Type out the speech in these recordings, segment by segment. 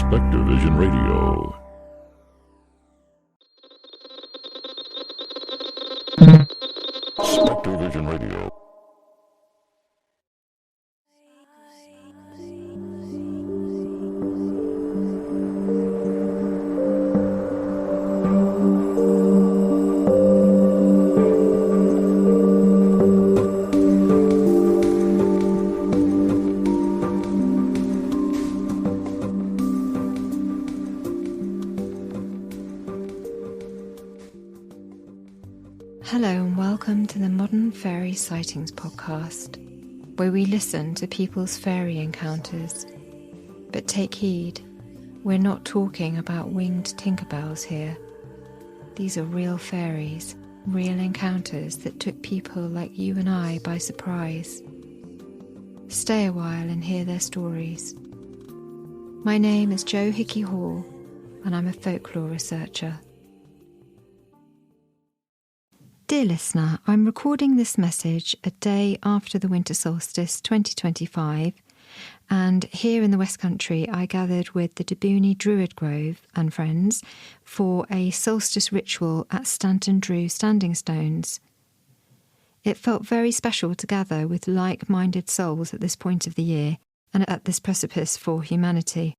Spectrovision Radio. Spectrovision Radio. Hello and welcome to the Modern Fairy Sightings podcast, where we listen to people's fairy encounters. But take heed, we're not talking about winged Tinkerbells here. These are real fairies, real encounters that took people like you and I by surprise. Stay a while and hear their stories. My name is Jo Hickey Hall, and I'm a folklore researcher. Dear listener, I'm recording this message a day after the winter solstice 2025, and here in the West Country I gathered with the Dabooni Druid Grove and friends for a solstice ritual at Stanton Drew Standing Stones. It felt very special to gather with like-minded souls at this point of the year and at this precipice for humanity.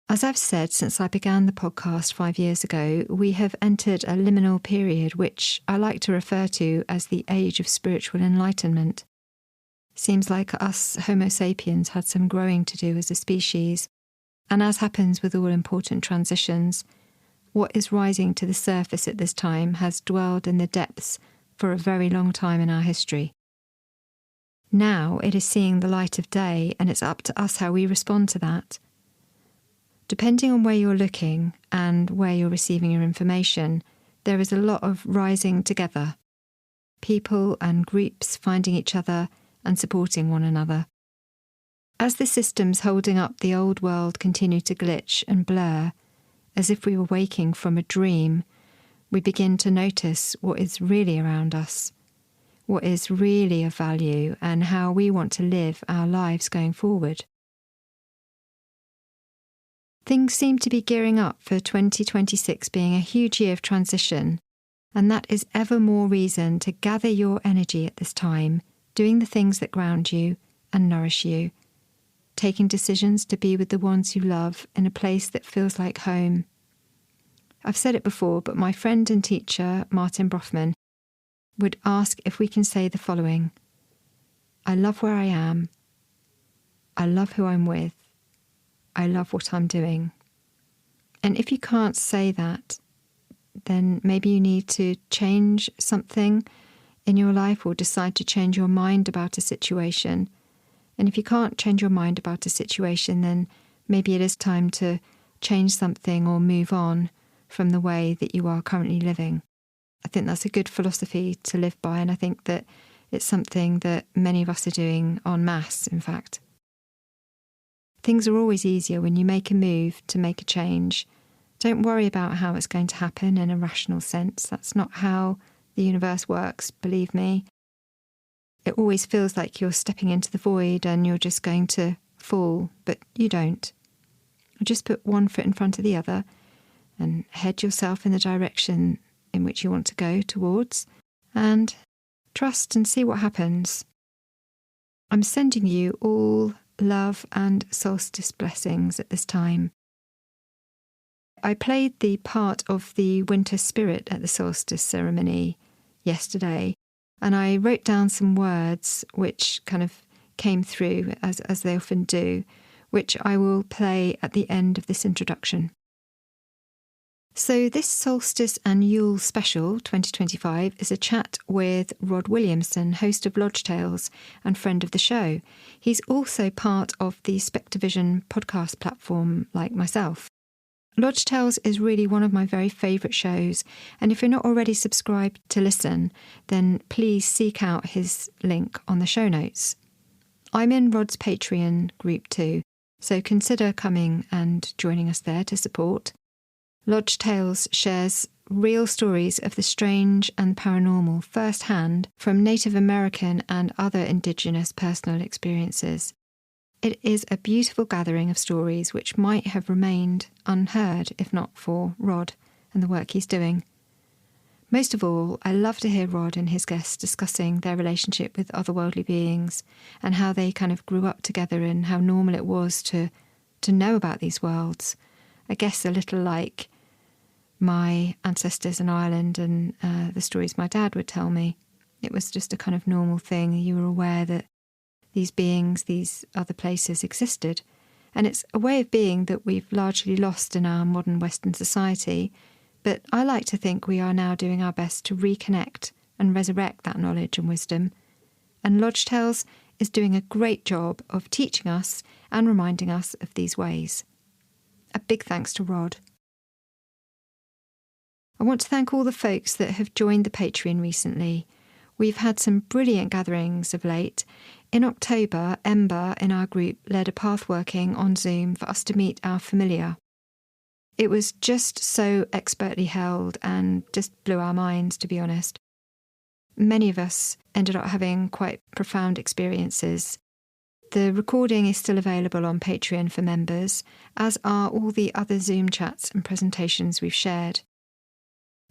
As I've said since I began the podcast 5 years ago, we have entered a liminal period which I like to refer to as the age of spiritual enlightenment. Seems like us Homo sapiens had some growing to do as a species, and as happens with all important transitions, what is rising to the surface at this time has dwelled in the depths for a very long time in our history. Now it is seeing the light of day, and it's up to us how we respond to that. Depending on where you're looking and where you're receiving your information, there is a lot of rising together. People and groups finding each other and supporting one another. As the systems holding up the old world continue to glitch and blur, as if we were waking from a dream, we begin to notice what is really around us, what is really of value, and how we want to live our lives going forward. Things seem to be gearing up for 2026 being a huge year of transition, and that is ever more reason to gather your energy at this time, doing the things that ground you and nourish you, taking decisions to be with the ones you love in a place that feels like home. I've said it before, but my friend and teacher, Martin Brofman, would ask if we can say the following: I love where I am, I love who I'm with, I love what I'm doing. And if you can't say that, then maybe you need to change something in your life or decide to change your mind about a situation. And if you can't change your mind about a situation, then maybe it is time to change something or move on from the way that you are currently living. I think that's a good philosophy to live by, and I think that it's something that many of us are doing en masse, in fact. Things are always easier when you make a move to make a change. Don't worry about how it's going to happen in a rational sense. That's not how the universe works, believe me. It always feels like you're stepping into the void and you're just going to fall, but you don't. You just put one foot in front of the other and head yourself in the direction in which you want to go towards, and trust and see what happens. I'm sending you all love and solstice blessings at this time. I played the part of the winter spirit at the solstice ceremony yesterday, and I wrote down some words which kind of came through, as they often do, which I will play at the end of this introduction. So this Solstice and Yule Special 2025 is a chat with Rod Williamson, host of Lodge Tales and friend of the show. He's also part of the Spectrovision podcast platform like myself. Lodge Tales is really one of my very favourite shows, and if you're not already subscribed to listen, then please seek out his link on the show notes. I'm in Rod's Patreon group too, so consider coming and joining us there to support. Lodge Tales shares real stories of the strange and paranormal firsthand from Native American and other indigenous personal experiences. It is a beautiful gathering of stories which might have remained unheard if not for Rod and the work he's doing. Most of all, I love to hear Rod and his guests discussing their relationship with otherworldly beings and how they kind of grew up together and how normal it was to know about these worlds. I guess a little like my ancestors in Ireland and the stories my dad would tell me. It was just a kind of normal thing. You were aware that these beings, these other places existed. And it's a way of being that we've largely lost in our modern Western society. But I like to think we are now doing our best to reconnect and resurrect that knowledge and wisdom. And Lodge Tales is doing a great job of teaching us and reminding us of these ways. A big thanks to Rod. I want to thank all the folks that have joined the Patreon recently. We've had some brilliant gatherings of late. In October, Ember in our group led a pathworking on Zoom for us to meet our familiar. It was just so expertly held and just blew our minds, to be honest. Many of us ended up having quite profound experiences. The recording is still available on Patreon for members, as are all the other Zoom chats and presentations we've shared.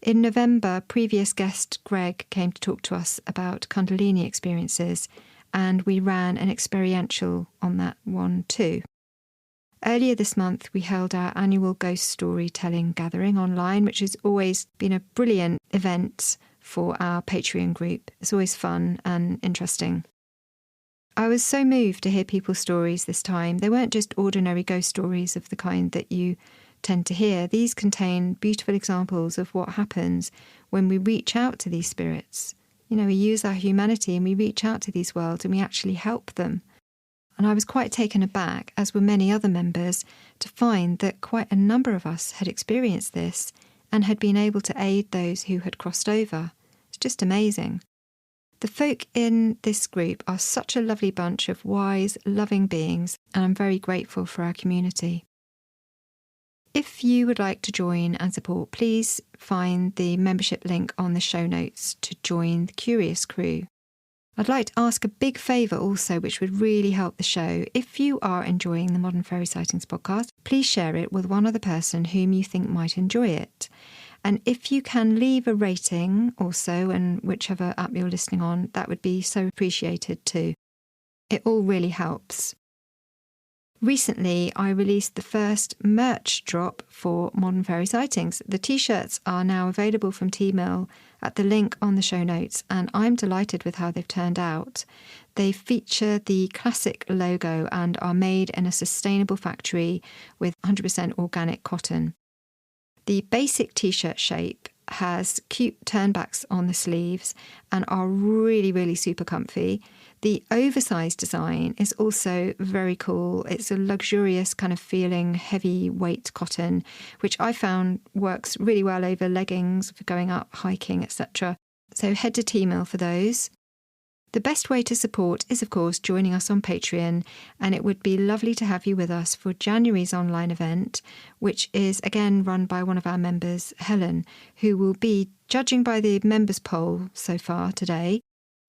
In November, previous guest Greg came to talk to us about Kundalini experiences, and we ran an experiential on that one too. Earlier this month, we held our annual ghost storytelling gathering online, which has always been a brilliant event for our Patreon group. It's always fun and interesting. I was so moved to hear people's stories this time. They weren't just ordinary ghost stories of the kind that you tend to hear. These contain beautiful examples of what happens when we reach out to these spirits. You know, we use our humanity and we reach out to these worlds and we actually help them. And I was quite taken aback, as were many other members, to find that quite a number of us had experienced this and had been able to aid those who had crossed over. It's just amazing. The folk in this group are such a lovely bunch of wise, loving beings, and I'm very grateful for our community. If you would like to join and support, please find the membership link on the show notes to join the Curious Crew. I'd like to ask a big favour also, which would really help the show. If you are enjoying the Modern Fairy Sightings podcast, please share it with one other person whom you think might enjoy it. And if you can leave a rating also, and whichever app you're listening on, that would be so appreciated too. It all really helps. Recently, I released the first merch drop for Modern Fairy Sightings. The t-shirts are now available from T-Mill at the link on the show notes, and I'm delighted with how they've turned out. They feature the classic logo and are made in a sustainable factory with 100% organic cotton. The basic t-shirt shape has cute turnbacks on the sleeves and are really, really super comfy. The oversized design is also very cool. It's a luxurious kind of feeling, heavyweight cotton, which I found works really well over leggings for going out hiking, etc. So head to T-Mill for those. The best way to support is, of course, joining us on Patreon, and it would be lovely to have you with us for January's online event, which is again run by one of our members, Helen, who will be, judging by the members poll so far today,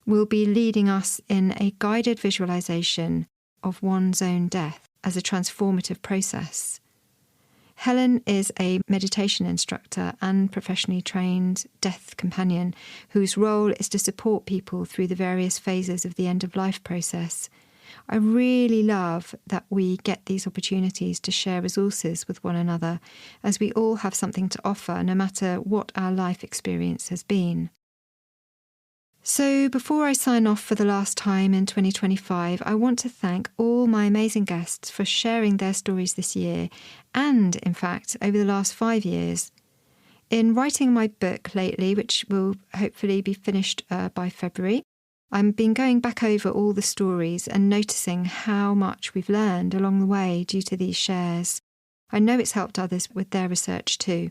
will be leading us in a guided visualization of one's own death as a transformative process. Helen is a meditation instructor and professionally trained death companion whose role is to support people through the various phases of the end-of-life process. I really love that we get these opportunities to share resources with one another, as we all have something to offer no matter what our life experience has been. So before I sign off for the last time in 2025, I want to thank all my amazing guests for sharing their stories this year and, in fact, over the last 5 years. In writing my book lately, which will hopefully be finished by February, I've been going back over all the stories and noticing how much we've learned along the way due to these shares. I know it's helped others with their research too.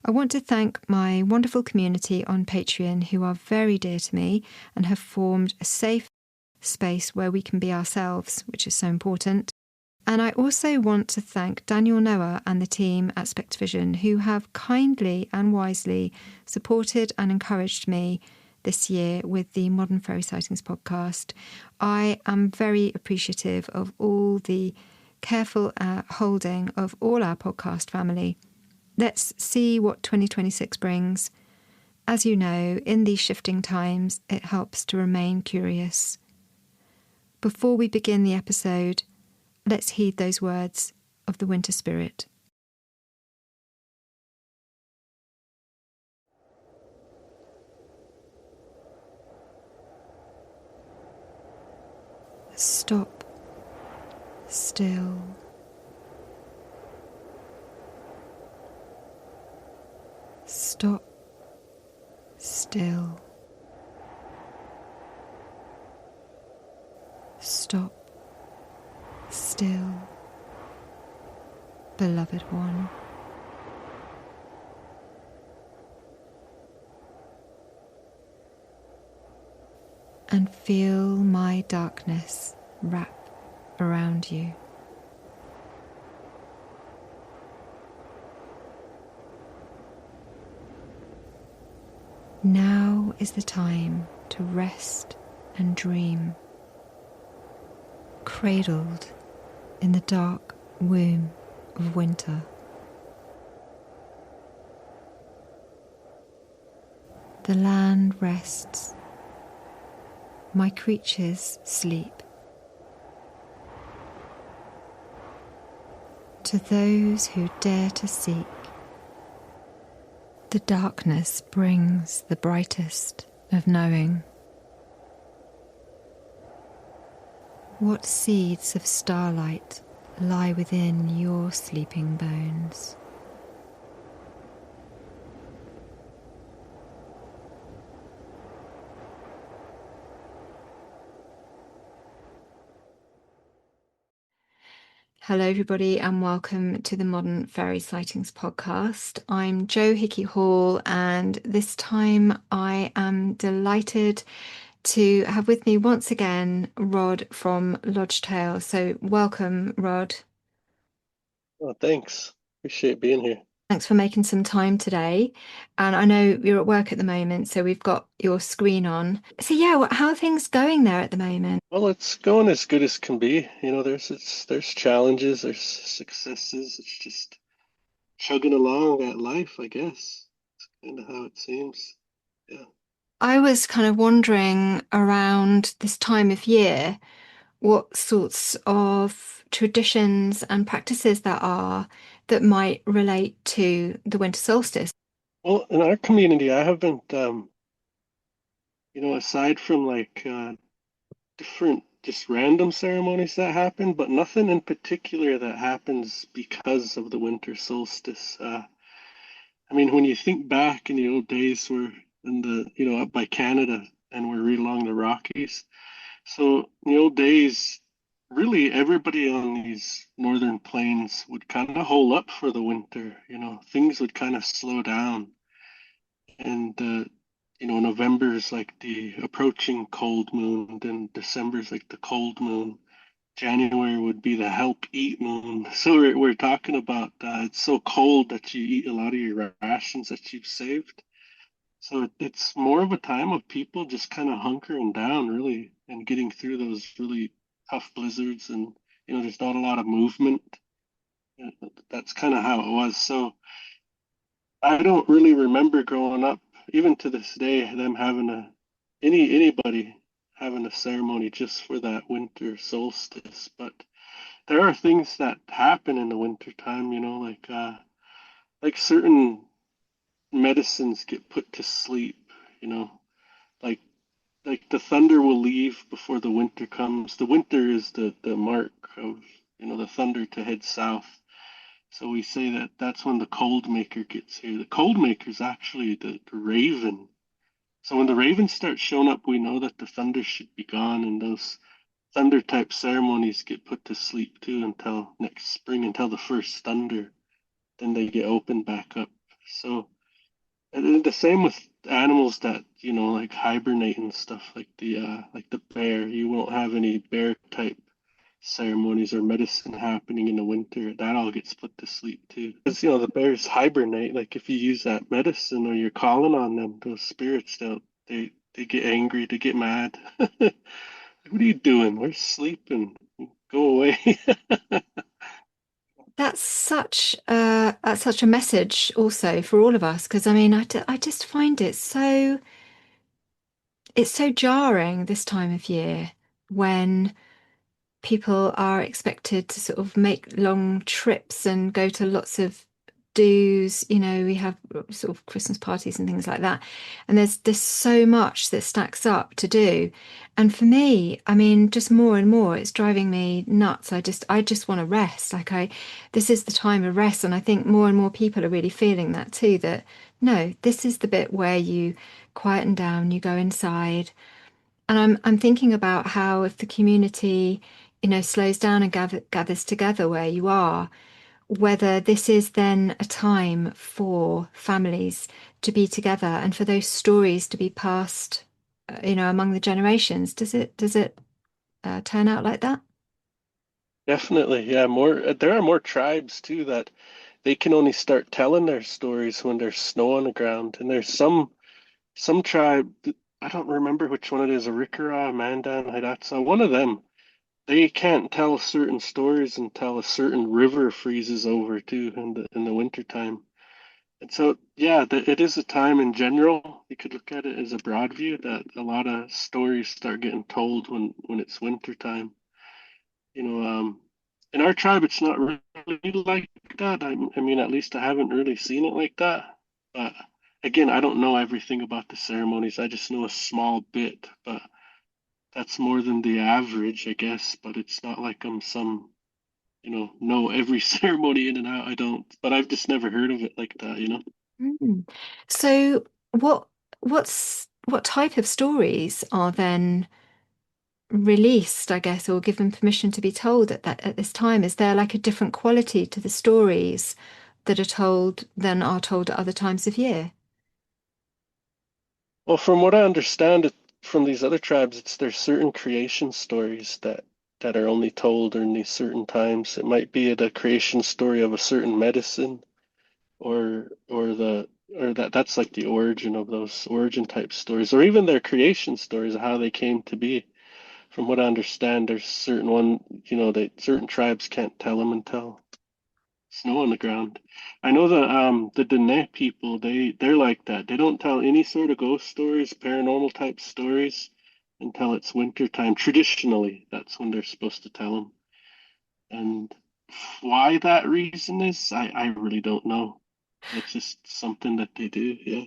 I want to thank my wonderful community on Patreon who are very dear to me and have formed a safe space where we can be ourselves, which is so important. And I also want to thank Daniel Noah and the team at Spectvision who have kindly and wisely supported and encouraged me this year with the Modern Fairy Sightings podcast. I am very appreciative of all the careful holding of all our podcast family. Let's see what 2026 brings. As you know, in these shifting times, it helps to remain curious. Before we begin the episode, let's heed those words of the winter spirit. Stop still. Stop still. Stop still, beloved one. And feel my darkness wrap around you. Now is the time to rest and dream, cradled in the dark womb of winter. The land rests. My creatures sleep. To those who dare to seek, the darkness brings the brightest of knowing. What seeds of starlight lie within your sleeping bones? Hello everybody and welcome to the Modern Fairy Sightings podcast. I'm Jo Hickey Hall and this time I am delighted to have with me once again Rod from Lodge Tale. So welcome, Rod. Oh, thanks. Appreciate being here. Thanks for making some time today. And I know you're at work at the moment, so we've got your screen on. So yeah, how are things going there at the moment? Well, it's going as good as can be. You know, there's challenges, there's successes. It's just chugging along at life, I guess. It's kind of how it seems. Yeah. I was kind of wondering around this time of year what sorts of traditions and practices that might relate to the winter solstice. Well, in our community, I haven't, aside from like different, just random ceremonies that happen, but nothing in particular that happens because of the winter solstice. I mean, when you think back in the old days, we're in up by Canada and we're right along the Rockies. So in the old days, really everybody on these northern plains would kind of hole up for the winter. Things would kind of slow down. And, November is like the approaching cold moon, then December is like the cold moon. January would be the help eat moon. So we're talking about it's so cold that you eat a lot of your rations that you've saved. So it's more of a time of people just kind of hunkering down, really, and getting through those really tough blizzards. And, there's not a lot of movement. That's kind of how it was. So I don't really remember growing up, even to this day, them having anybody having a ceremony just for that winter solstice. But there are things that happen in the winter time, like certain medicines get put to sleep, like like the thunder will leave before the winter comes. The winter is the mark of, the thunder to head south. So we say that that's when the cold maker gets here. The cold maker is actually the raven. So when the ravens start showing up, we know that the thunder should be gone, and those thunder type ceremonies get put to sleep too until next spring, until the first thunder. Then they get opened back up. So and the same with animals that, like hibernate and stuff, like the bear. You won't have any bear type ceremonies or medicine happening in the winter. That all gets put to sleep too. Because, the bears hibernate. Like if you use that medicine or you're calling on them, those spirits, they they get angry, they get mad. What are you doing? We're sleeping. Go away. That's such a message also for all of us because I mean I just find it's so jarring this time of year when people are expected to sort of make long trips and go to lots of do's. You know, we have sort of Christmas parties and things like that. And there's so much that stacks up to do. And for me, I mean, just more and more, it's driving me nuts. I just want to rest. This is the time of rest. And I think more and more people are really feeling that too, that no, this is the bit where you quieten down, you go inside. And I'm thinking about how if the community, slows down and gathers together where you are, whether this is then a time for families to be together and for those stories to be passed, among the generations. Does it turn out like that? Definitely, yeah. There are more tribes too that they can only start telling their stories when there's snow on the ground. And there's some tribe, I don't remember which one it is, Arikara, Mandan, Hidatsa, one of them. They can't tell certain stories until a certain river freezes over too in the winter time. And so, yeah, it is a time in general. You could look at it as a broad view that a lot of stories start getting told when it's winter time. You know, in our tribe, it's not really like that. I mean, at least I haven't really seen it like that. But again, I don't know everything about the ceremonies. I just know a small bit, but that's more than the average, I guess. But it's not like I'm some, know every ceremony in and out. I don't, but I've just never heard of it like that. Mm. So what type of stories are then released, I guess, or given permission to be told at this time? Is there like a different quality to the stories that are told than are told at other times of year? Well, from what I understand it from these other tribes, it's there's certain creation stories that are only told during these certain times. It might be the creation story of a certain medicine, or that's like the origin of those origin type stories, or even their creation stories of how they came to be. From what I understand, there's certain one, that certain tribes can't tell them until snow on the ground. I know that the Dinè people, they're like that. They don't tell any sort of ghost stories, paranormal type stories until it's winter time. Traditionally, that's when they're supposed to tell them. And why that reason is, I really don't know. It's just something that they do, yeah.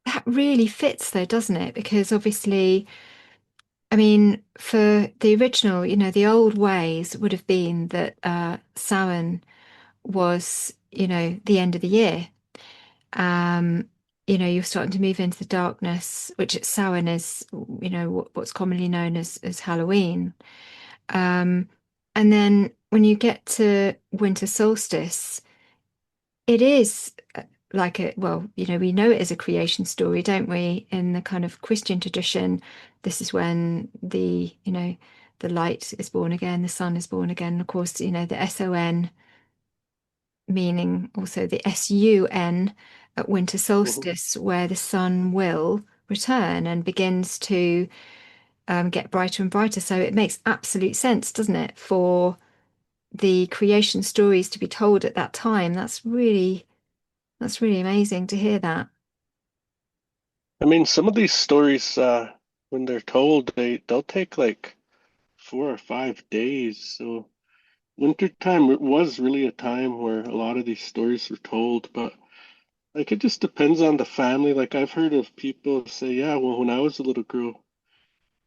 That really fits though, doesn't it? Because obviously, I mean, for the original, the old ways would have been that Samhain was, the end of the year. Um, you're starting to move into the darkness, which at Samhain is, what's commonly known as Halloween. Um, and then when you get to winter solstice, it is like well, we know it as a creation story, don't we? In the kind of Christian tradition, this is when the light is born again, the sun is born again. Of course, the SON meaning also the SUN at winter Mhm. solstice, where the sun will return and begins to get brighter and brighter. So it makes absolute sense, doesn't it, for the creation stories to be told at that time? That's really amazing to hear that. I mean, some of these stories, when they're told, they'll take like 4 or 5 days. So wintertime was really a time where a lot of these stories were told, but like it just depends on the family. Like I've heard of people say, yeah, well, when I was a little girl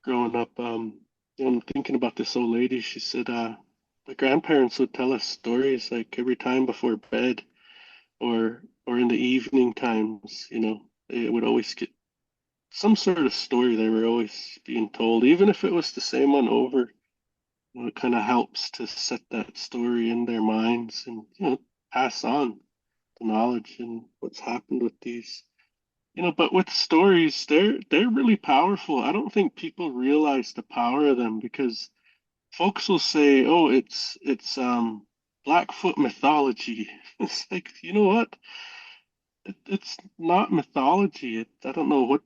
growing up, I'm thinking about this old lady. She said, my grandparents would tell us stories like every time before bed or in the evening times, they would always get some sort of story they were always being told, even if it was the same one over. It kind of helps to set that story in their minds and pass on the knowledge and what's happened with these. But with stories, they're really powerful. I don't think people realize the power of them because folks will say, "Oh, it's Blackfoot mythology." It's like, you know what? It's not mythology. I don't know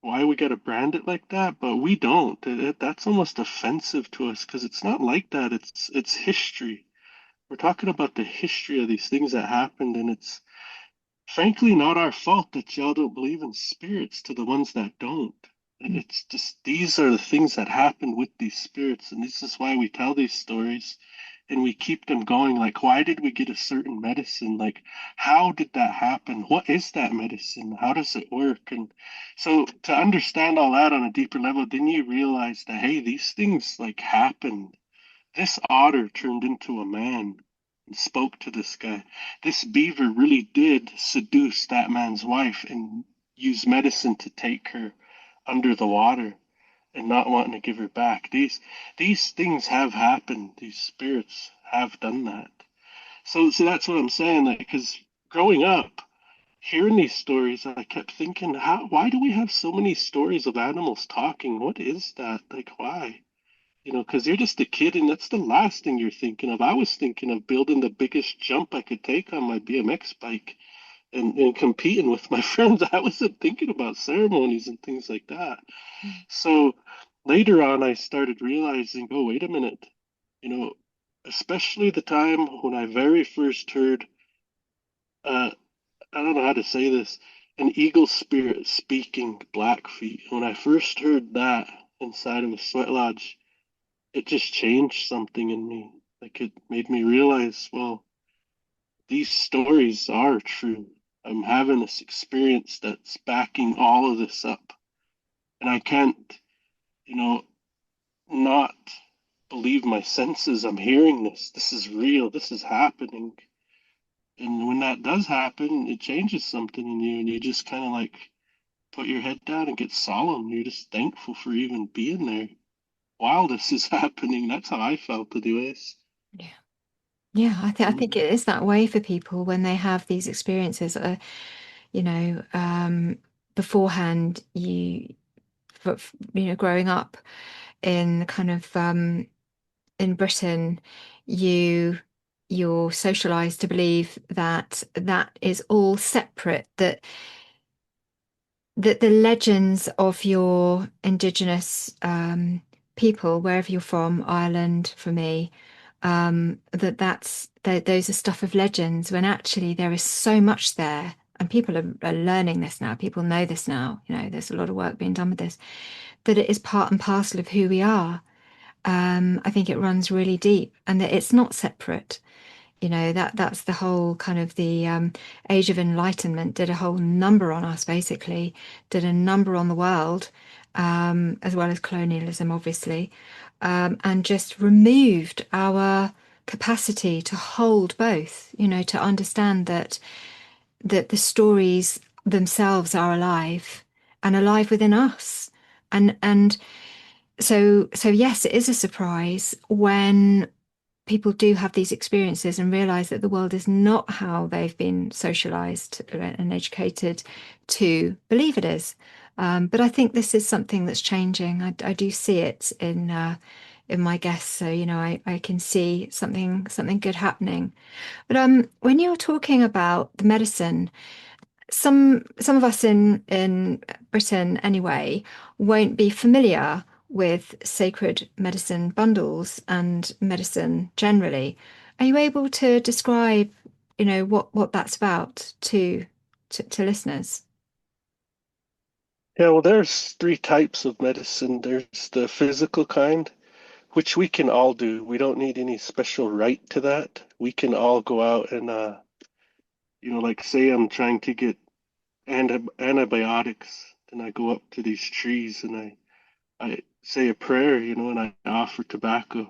why we got to brand it like that, but we don't. That's almost offensive to us because it's not like that. It's history. We're talking about the history of these things that happened, and it's frankly not our fault that y'all don't believe in spirits to the ones that don't. It's just these are the things that happen with these spirits, and this is why we tell these stories and we keep them going. Like, why did we get a certain medicine? Like, how did that happen? What is that medicine? How does it work? And so to understand all that on a deeper level, then you realize that, hey, these things like happened. This otter turned into a man and spoke to this guy. This beaver really did seduce that man's wife and use medicine to take her under the water and not wanting to give her back. These things have happened. These spirits have done that. So that's what I'm saying. Like, because growing up, hearing these stories, I kept thinking, why do we have so many stories of animals talking? What is that? Like, why? Because you're just a kid, and that's the last thing you're thinking of. I was thinking of building the biggest jump I could take on my BMX bike and competing with my friends. I wasn't thinking about ceremonies and things like that. So later on, I started realizing, oh, wait a minute, you know, especially the time when I very first heard, I don't know how to say this, an eagle spirit speaking Blackfeet. When I first heard that inside of a sweat lodge, it just changed something in me. Like it made me realize, well, these stories are true. I'm having this experience that's backing all of this up. And I can't, you know, not believe my senses. I'm hearing this. This is real. This is happening. And when that does happen, it changes something in you, and you just kind of like put your head down and get solemn. You're just thankful for even being there while this is happening. That's how I felt, anyways. Yeah. Yeah, I think it is that way for people when they have these experiences. You know, beforehand, growing up in kind of in Britain, you you're socialized to believe that that is all separate, that the legends of your indigenous people, wherever you're from, Ireland for me, those are stuff of legends, when actually there is so much there. And people are learning this now. People know this now. There's a lot of work being done with this, that it is part and parcel of who we are. I think it runs really deep, and that it's not separate. That's the whole kind of the Age of Enlightenment did a whole number on us, basically, did a number on the world, as well as colonialism, obviously, and just removed our capacity to hold both, to understand that the stories themselves are alive and alive within us. And so yes, it is a surprise when people do have these experiences and realize that the world is not how they've been socialized and educated to believe it is. But I think this is something that's changing. I do see it in my guests. So, I can see something good happening. But when you're talking about the medicine, some of us in Britain anyway won't be familiar with sacred medicine bundles and medicine generally. Are you able to describe, what that's about to listeners? Yeah, well, there's three types of medicine. There's the physical kind, which we can all do. We don't need any special right to that. We can all go out and, like say I'm trying to get antibiotics, and I go up to these trees and I say a prayer, and I offer tobacco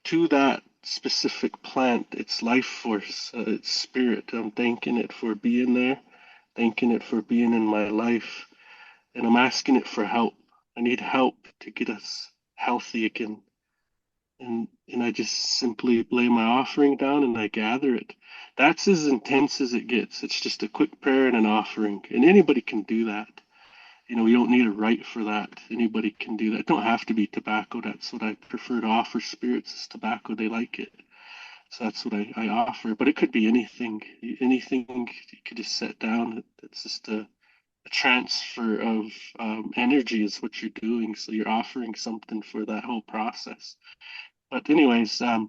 to that specific plant, its life force, its spirit. I'm thanking it for being there, thanking it for being in my life, and I'm asking it for help. I need help to get us healthy again. And I just simply lay my offering down and I gather it. That's as intense as it gets. It's just a quick prayer and an offering, and anybody can do that. You don't need a rite for that. Anybody can do that. It don't have to be tobacco. That's what I prefer to offer spirits is tobacco. They like it. So that's what I offer. But it could be anything. Anything you could just set down. It's just a transfer of energy is what you're doing. So you're offering something for that whole process. But anyways, the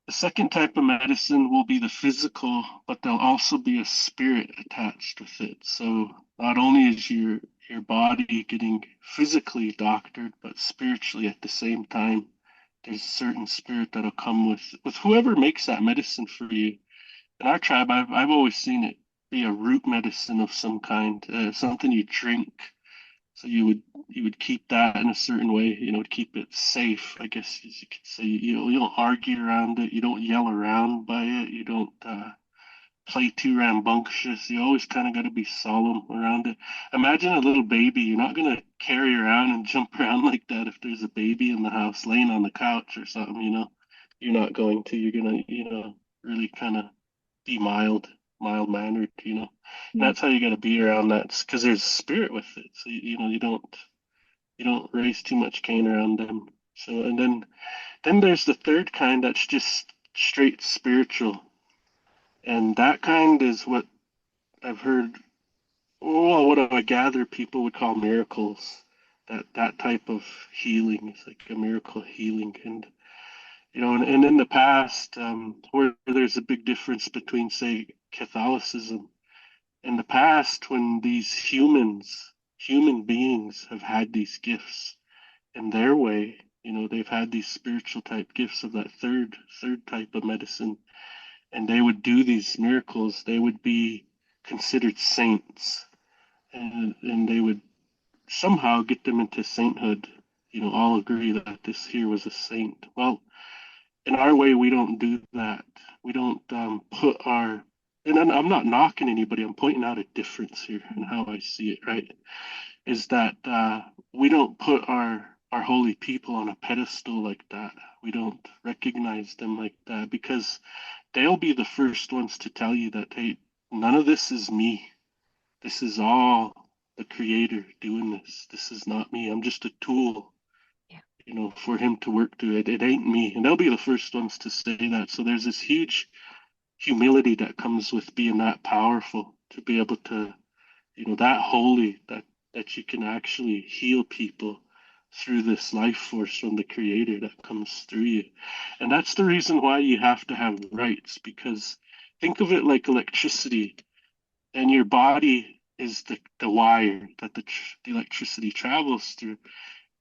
second type of medicine will be the physical, but there'll also be a spirit attached with it. So not only is your body getting physically doctored, but spiritually at the same time. There's a certain spirit that'll come with whoever makes that medicine for you. In our tribe, I've always seen it be a root medicine of some kind, something you drink. So you would keep that in a certain way, to keep it safe, I guess you could say. You don't argue around it, you don't yell around by it, you don't play too rambunctious. You always kind of got to be solemn around it. Imagine a little baby. You're not going to carry around and jump around like that if there's a baby in the house laying on the couch or something, You're not going to. You're going to, really kind of be mild mannered, And Mm. that's how you got to be around that because there's spirit with it. So, you don't raise too much cane around them. So, and then there's the third kind that's just straight spiritual. And that kind is what I've heard, well, what I gather people would call miracles. That type of healing is like a miracle healing, and and in the past, where there's a big difference between, say, Catholicism. In the past, when these human beings have had these gifts in their way, they've had these spiritual type gifts of that third type of medicine, and they would do these miracles. They would be considered saints, and they would somehow get them into sainthood. All agree that this here was a saint. Well, in our way, we don't do that. We don't put our, and I'm not knocking anybody. I'm pointing out a difference here in how I see it. Right, is that we don't put our holy people on a pedestal like that. We don't recognize them like that because they'll be the first ones to tell you that, hey, none of this is me. This is all the creator doing this. This is not me. I'm just a tool, Yeah. for him to work through it. It ain't me. And they'll be the first ones to say that. So there's this huge humility that comes with being that powerful to be able to, that holy, that you can actually heal people through this life force from the creator that comes through you. And that's the reason why you have to have rights, because think of it like electricity, and your body is the wire that the electricity travels through.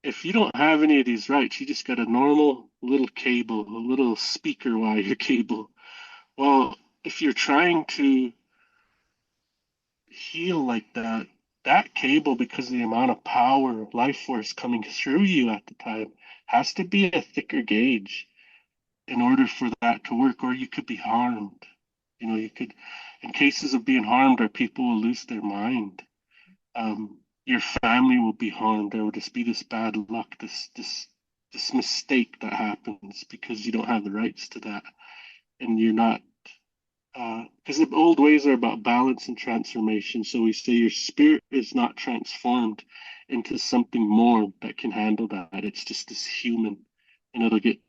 If you don't have any of these rights, you just got a normal little cable, a little speaker wire cable. Well, if you're trying to heal like that, that cable, because of the amount of power, life force coming through you at the time, has to be a thicker gauge in order for that to work, or you could be harmed. You could, in cases of being harmed, or people will lose their mind. Your family will be harmed. There will just be this bad luck, this mistake that happens because you don't have the rights to that, and you're not. Because the old ways are about balance and transformation. So we say your spirit is not transformed into something more that can handle that. It's just this human, and it'll get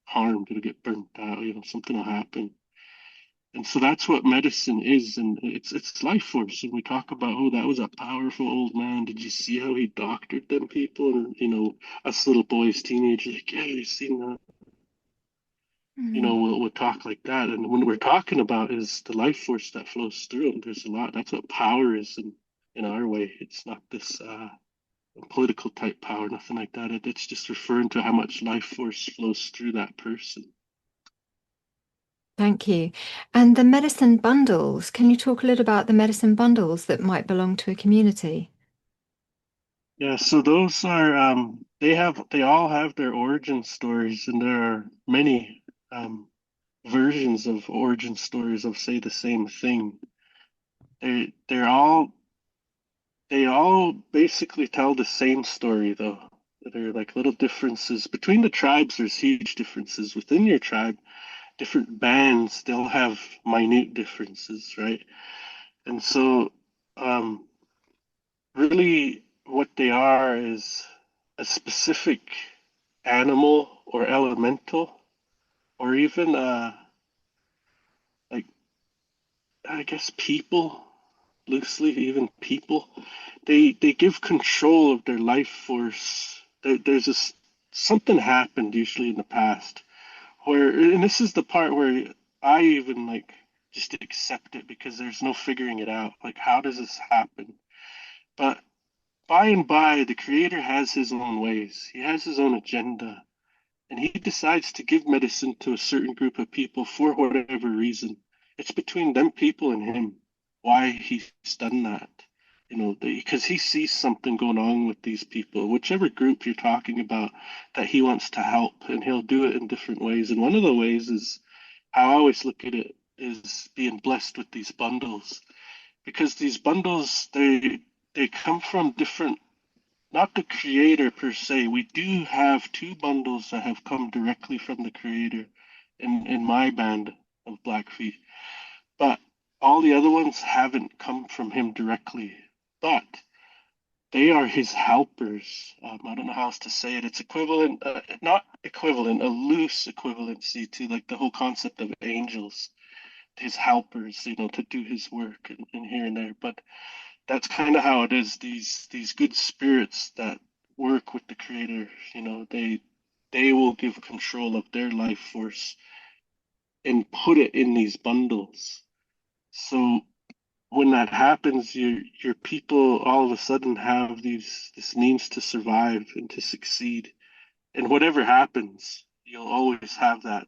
harmed. It'll get burnt out. Something will happen. And so that's what medicine is, and it's life force. And we talk about, oh, that was a powerful old man. Did you see how he doctored them people? And us little boys, teenagers, like, yeah, you seen that. Mm. We'll talk like that. And when we're talking about is the life force that flows through them, there's a lot. That's what power is in our way. It's not this political type power, nothing like that. It's just referring to how much life force flows through that person. Thank you. And the medicine bundles, can you talk a little about the medicine bundles that might belong to a community? Yeah, so those are they all have their origin stories, and there are many versions of origin stories of, say, the same thing. They all basically tell the same story, though. There are like little differences between the tribes. There's huge differences within your tribe. Different bands, they'll have minute differences, right? And so, um, really, what they are is a specific animal or elemental, or even like, I guess, people. loosely, even people, they give control of their life force. There's this something happened usually in the past where, and this is the part where I even like just accept it because there's no figuring it out. Like, how does this happen? But by and by, the creator has his own ways. He has his own agenda, and he decides to give medicine to a certain group of people for whatever reason. It's between them people and him why he's done that. Because he sees something going on with these people, whichever group you're talking about, that he wants to help, and he'll do it in different ways. And one of the ways is how I always look at it is being blessed with these bundles, because these bundles they come from different, not the creator per se. We do have two bundles that have come directly from the creator in my band of Blackfeet, but all the other ones haven't come from him directly. But they are his helpers. I don't know how else to say it. It's equivalent, not equivalent, a loose equivalency to like the whole concept of angels, his helpers, to do his work and here and there. But that's kind of how it is. These good spirits that work with the creator, they will give control of their life force and put it in these bundles. So when that happens, your people all of a sudden have this means to survive and to succeed. And whatever happens, you'll always have that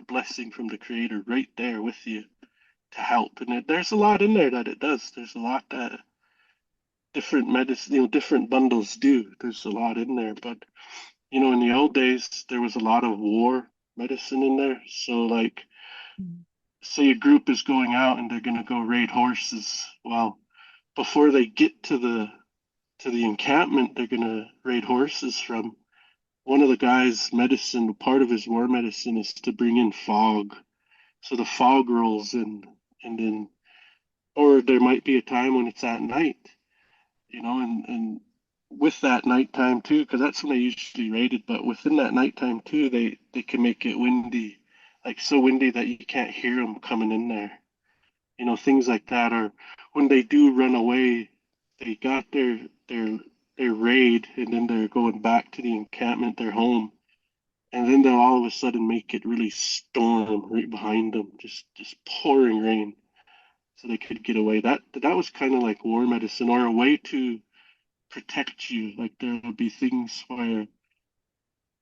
blessing from the creator right there with you to help. And there's a lot in there that it does. There's a lot that different medicine, different bundles do. There's a lot in there, but in the old days, there was a lot of war medicine in there. So, like, say a group is going out and they're gonna go raid horses. Well, before they get to the encampment, they're gonna raid horses from. One of the guys' medicine, part of his war medicine, is to bring in fog. So the fog rolls in, and then, or there might be a time when it's at night, and with that nighttime too, because that's when they usually raided. But within that nighttime too, they can make it windy, like so windy that you can't hear them coming in there. Things like that. Or when they do run away, they got their raid, and then they're going back to the encampment, their home, and then they'll all of a sudden make it really storm right behind them, just pouring rain, so they could get away. That was kind of like war medicine, or a way to protect you. Like there will be things where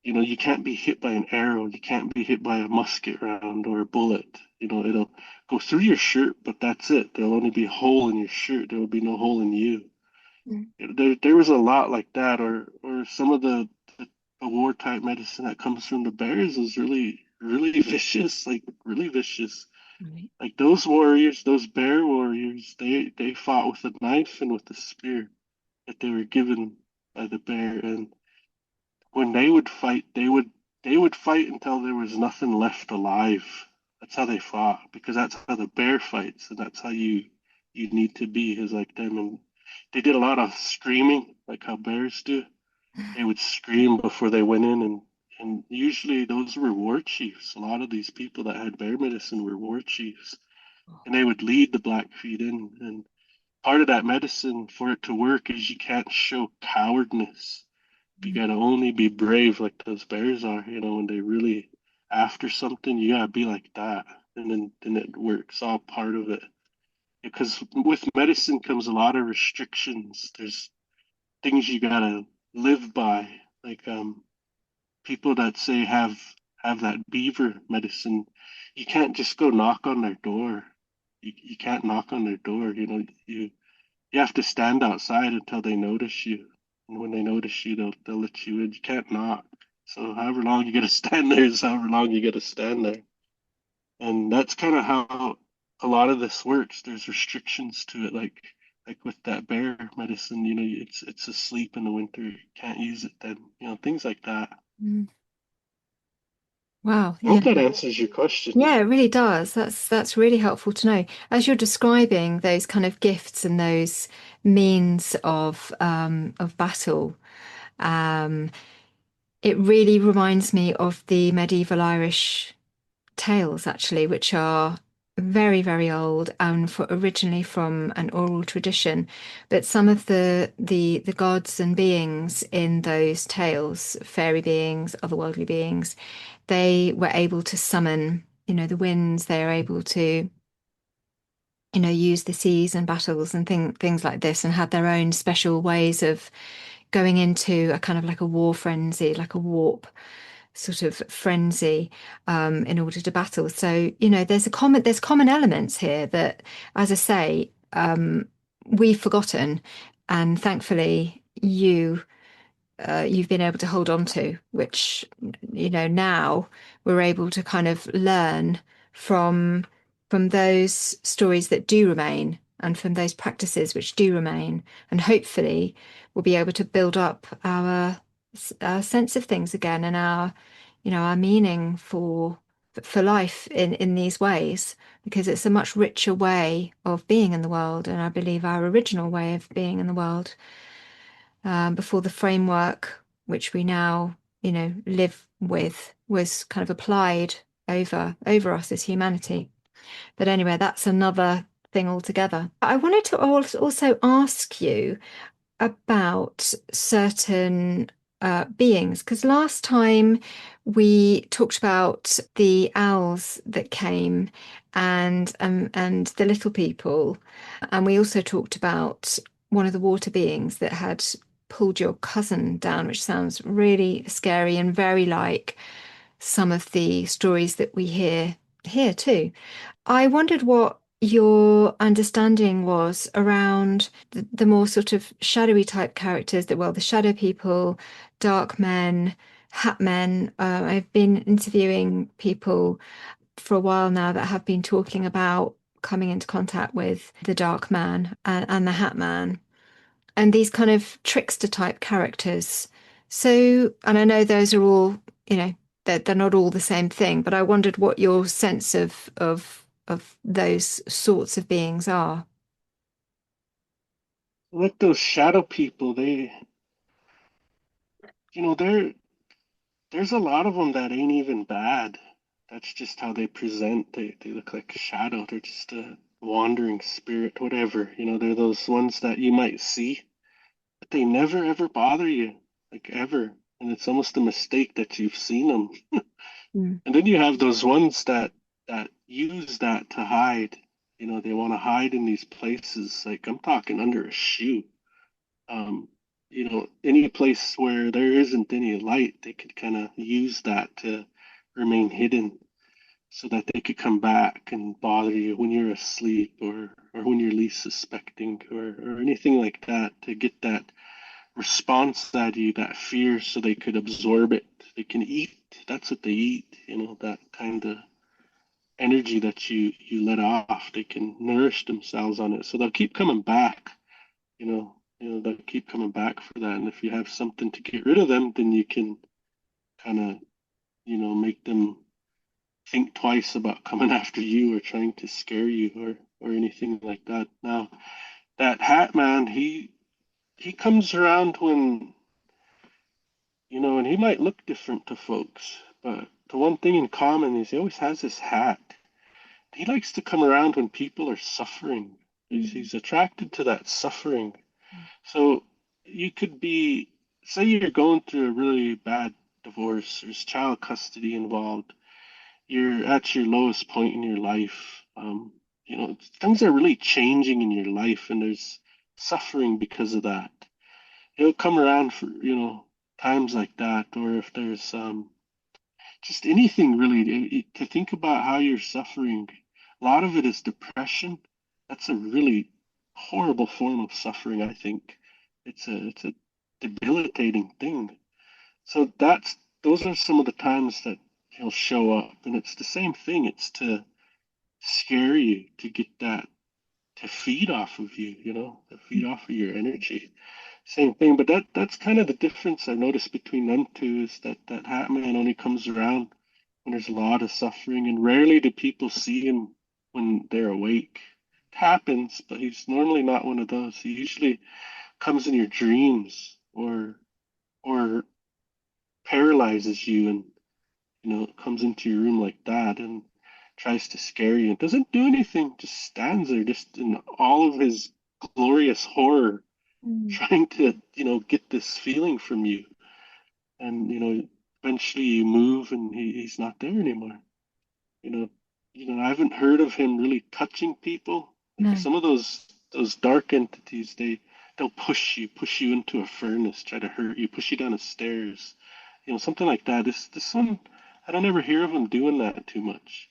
you can't be hit by an arrow, you can't be hit by a musket round or a bullet. It'll go through your shirt, but that's it. There'll only be a hole in your shirt. There will be no hole in you. Mm. There was a lot like that, or some of the war type medicine that comes from the bears is really really vicious, like really vicious. Right. Like those warriors, those bear warriors, they fought with a knife and with a spear that they were given by the bear, and when they would fight, they would fight until there was nothing left alive. That's how they fought, because that's how the bear fights, and that's how you need to be is like them. And they did a lot of screaming, like how bears do. They would scream before they went in, and usually those were war chiefs. A lot of these people that had bear medicine were war chiefs, and they would lead the Blackfeet in. And part of that medicine for it to work is you can't show cowardness. You gotta only be brave like those bears are. When they really after something, you gotta be like that, and then it works. All part of it. Because with medicine comes a lot of restrictions. There's things you gotta live by. Like people that say have that beaver medicine, you can't just go knock on their door. You can't knock on their door. You have to stand outside until they notice you. And when they notice you, they'll let you in. You can't knock. So however long you gotta stand there is however long you gotta stand there. And that's kind of how a lot of this works. There's restrictions to it, like with that bear medicine. It's asleep in the winter. You can't use it then. Things like that. Mm. Wow. I Yeah. hope that answers your question. Yeah, it really does. That's really helpful to know. As you're describing those kind of gifts and those means of battle, um, it really reminds me of the medieval Irish tales, actually, which are very, very old and originally from an oral tradition. But some of the gods and beings in those tales, fairy beings, otherworldly beings, they were able to summon, the winds. They are able to, use the seas and battles and things like this, and had their own special ways of going into a kind of like a war frenzy, like a warp sort of frenzy, in order to battle. So, there's common elements here that, as I say, we've forgotten, and thankfully you've been able to hold on to, which, now we're able to kind of learn from those stories that do remain and from those practices which do remain. And hopefully we'll be able to build up our sense of things again, and our meaning for life in these ways, because it's a much richer way of being in the world. And I believe our original way of being in the world, before the framework which we now, live with, was kind of applied over us as humanity. But anyway, that's another thing altogether. I wanted to also ask you about certain beings, because last time we talked about the owls that came, and the little people, and we also talked about one of the water beings that had pulled your cousin down, which sounds really scary and very like some of the stories that we hear here too. I wondered what your understanding was around the more sort of shadowy type characters, the shadow people, dark men, hat men. I've been interviewing people for a while now that have been talking about coming into contact with the dark man and the hat man, and these kind of trickster type characters. So, and I know those are all, they're not all the same thing, but I wondered what your sense of those sorts of beings are. Like those shadow people, there's a lot of them that ain't even bad. That's just how they present. They look like a shadow. They're just a wandering spirit, whatever. They're those ones that you might see, but they never ever bother you, like ever. And it's almost a mistake that you've seen them. Mm. And then you have those ones that use that to hide. They want to hide in these places. Like I'm talking under a shoe. Um, any place where there isn't any light, they could kind of use that to remain hidden so that they could come back and bother you when you're asleep, or when you're least suspecting, or anything like that, to get that response out of you, that fear, so they could absorb it. They can eat. That's what they eat, that kind of energy that you let off. They can nourish themselves on it. So they'll keep coming back, they'll keep coming back for that. And if you have something to get rid of them, then you can kind of, make them think twice about coming after you or trying to scare you, or anything like that. Now, that hat man, he comes around when, and he might look different to folks, but the one thing in common is he always has his hat. He likes to come around when people are suffering. He's attracted to that suffering. So you could be, say you're going through a really bad divorce, there's child custody involved, you're at your lowest point in your life. Things are really changing in your life, and there's suffering because of that. He'll come around for, times like that, or if there's just anything really to think about how you're suffering. A lot of it is depression. That's a really horrible form of suffering, I think. It's a debilitating thing. So those are some of the times that he'll show up, and it's the same thing. It's to scare you, to get that, to feed off of you, to feed off of your energy. Same thing, but that's kind of the difference I've noticed between them two, is that Hat Man only comes around when there's a lot of suffering, and rarely do people see him when they're awake. It happens, but he's normally not one of those. He usually comes in your dreams, or paralyzes you, and comes into your room like that. And tries to scare you. It doesn't do anything, just stands there, just in all of his glorious horror, Mm. trying to, get this feeling from you. And, eventually you move and he's not there anymore. You know, I haven't heard of him really touching people. Like No. some of those dark entities, they'll push you into a furnace, try to hurt you, push you down the stairs, something like that. This one, I don't ever hear of him doing that too much.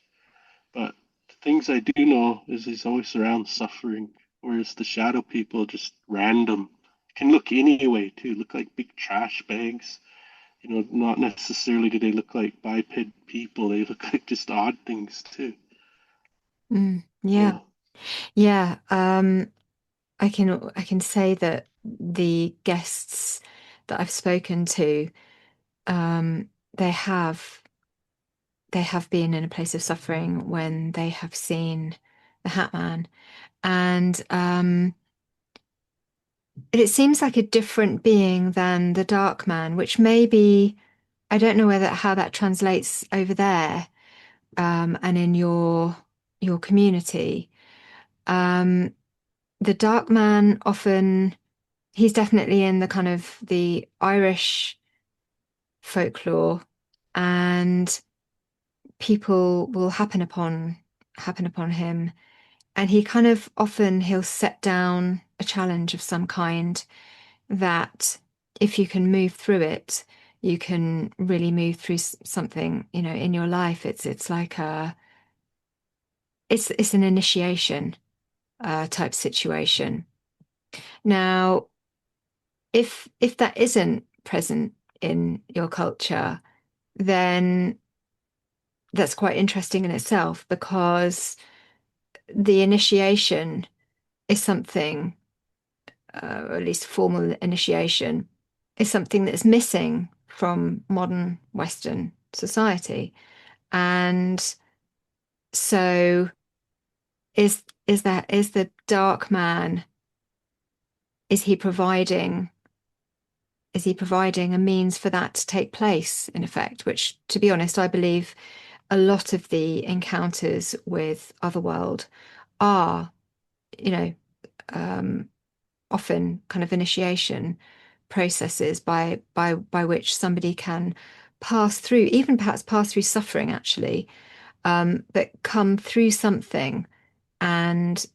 But the things I do know is he's always around suffering, whereas the shadow people just random. Can look anyway too, look like big trash bags. Not necessarily do they look like biped people, they look like just odd things too. Mm. Yeah. Yeah. Yeah. I can say that the guests that I've spoken to, um, they have they have been in a place of suffering when they have seen the Hat Man, and it seems like a different being than the Dark Man, which maybe I don't know whether how that translates over there, and in your community. Um, the Dark Man often he's definitely in the kind of the Irish folklore, and people will happen upon him, and he kind of often he'll set down a challenge of some kind that if you can move through it, you can really move through something, in your life. It's like it's an initiation type situation. Now, if that isn't present in your culture, then that's quite interesting in itself because the initiation is something, or at least formal initiation, is something that's missing from modern Western society. And so is the dark man, is he providing is he providing a means for that to take place in effect, which to be honest, I believe a lot of the encounters with otherworld are, you know, um, often kind of initiation processes by which somebody can pass through, even perhaps pass through suffering actually, but come through something and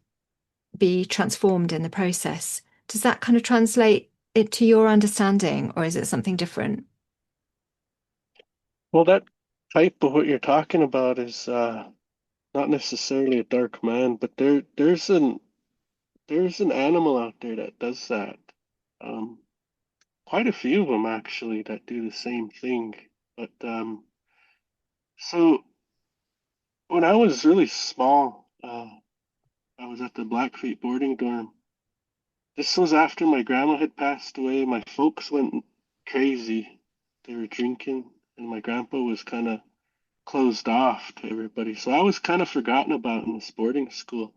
be transformed in the process. Does that kind of translate it to your understanding, or is it something different? Well, that type of what you're talking about is not necessarily a dark man, but there's an animal out there that does that. Um, Quite a few of them actually that do the same thing. But so when I was really small, I was at the Blackfeet boarding dorm. This was after my grandma had passed away. My folks went crazy. They were drinking, and my grandpa was kind of closed off to everybody. So I was kind of forgotten about in this boarding school.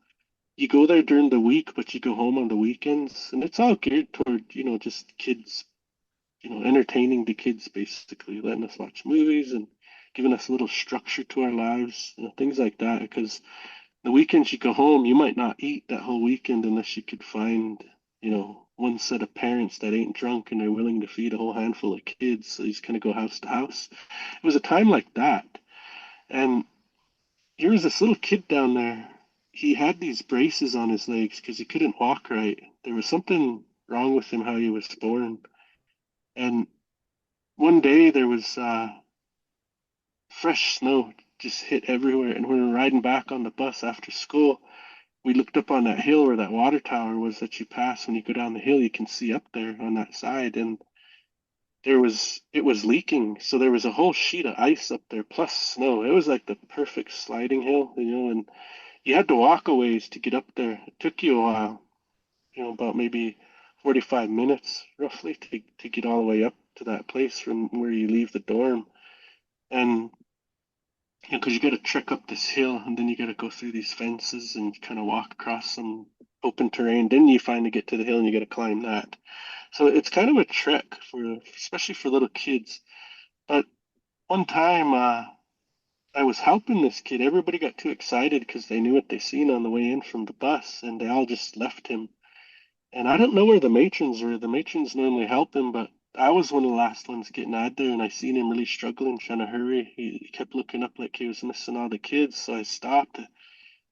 You go there during the week, but you go home on the weekends, and it's all geared toward, just kids, entertaining the kids basically, letting us watch movies and giving us a little structure to our lives, things like that. Because the weekends you go home, you might not eat that whole weekend unless you could find, one set of parents that ain't drunk and they're willing to feed a whole handful of kids. So you just kind of go house to house. It was a time like that. And there was this little kid down there. He had these braces on his legs because he couldn't walk right. There was something wrong with him how he was born. And one day there was fresh snow just hit everywhere. And when we were riding back on the bus after school, we looked up on that hill where that water tower was that you pass when you go down the hill. You can see up there on that side, and it was leaking. So there was a whole sheet of ice up there plus snow. It was like the perfect sliding hill, and you had to walk a ways to get up there. It took you a while, about maybe 45 minutes roughly to get all the way up to that place from where you leave the dorm. And because you got to trek up this hill and then you got to go through these fences and kind of walk across some open terrain. Then you finally get to the hill and you got to climb that. So it's kind of a trek especially for little kids. But one time, I was helping this kid. Everybody got too excited because they knew what they seen on the way in from the bus, and they all just left him. And I don't know where the matrons were. The matrons normally help him, but I was one of the last ones getting out there, and I seen him really struggling, trying to hurry. He kept looking up like he was missing all the kids, so I stopped.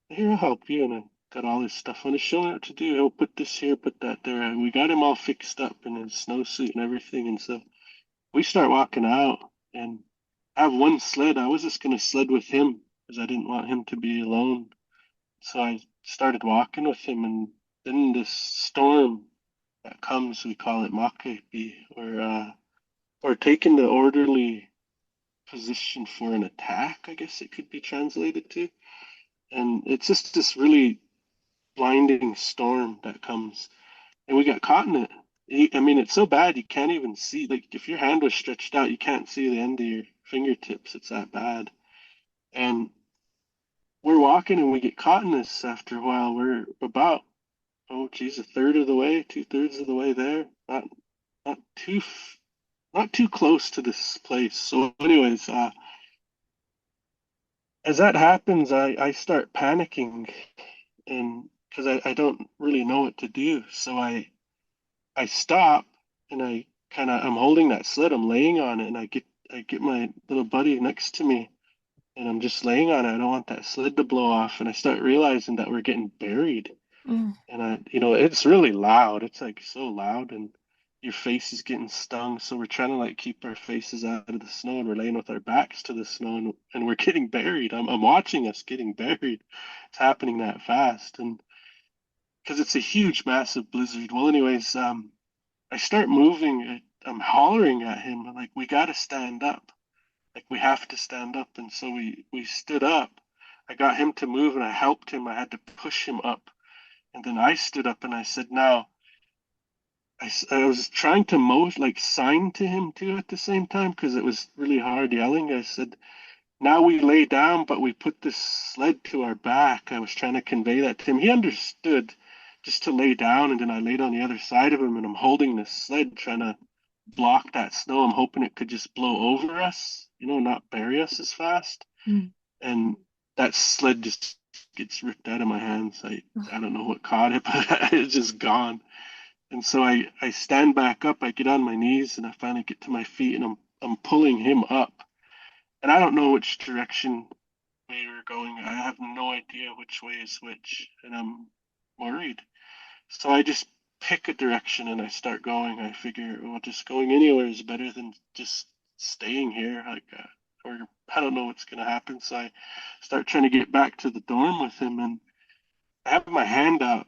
Here, I'll help you, and I got all his stuff on his shoulder what to do. He'll put this here, put that there, and we got him all fixed up in his snowsuit and everything. And so we start walking out, and I have one sled. I was just gonna sled with him because I didn't want him to be alone. So I started walking with him, and then this storm that comes, we call it Makepi, or or taking the orderly position for an attack, I guess it could be translated to. And it's just this really blinding storm that comes, and we got caught in it. I mean, it's so bad you can't even see. Like, if your hand was stretched out, you can't see the end of your fingertips. It's that bad. And we're walking, and we get caught in this after a while. We're about, oh geez, a third of the way, 2/3 of the way there. Not too not too close to this place. So, anyways, as that happens, I start panicking, and because I don't really know what to do. So I stop, and I'm holding that sled, I'm laying on it, and I get my little buddy next to me, and I'm just laying on it. I don't want that sled to blow off, and I start realizing that we're getting buried. Oh. And it's really loud. It's like so loud, and your face is getting stung. So we're trying to like keep our faces out of the snow, and we're laying with our backs to the snow, and we're getting buried. I'm watching us getting buried. It's happening that fast, and because it's a huge, massive blizzard. Well, anyways, I start moving. I'm hollering at him like, we got to stand up. Like, we have to stand up. And so we stood up. I got him to move, and I helped him. I had to push him up. And then I stood up, and I said, now, I was trying to like sign to him too at the same time because it was really hard yelling. I said, now we lay down, but we put this sled to our back. I was trying to convey that to him. He understood just to lay down, and then I laid on the other side of him, and I'm holding this sled trying to block that snow. I'm hoping it could just blow over us, not bury us as fast. Mm. And that sled just gets ripped out of my hands. I don't know what caught it, but it's just gone. And so I stand back up, I get on my knees, and I finally get to my feet, and I'm pulling him up. And I don't know which direction we were going. I have no idea which way is which, and I'm worried. So I just pick a direction and I start going. I figure, well, just going anywhere is better than just staying here. Or I don't know what's going to happen. So I start trying to get back to the dorm with him, and I have my hand out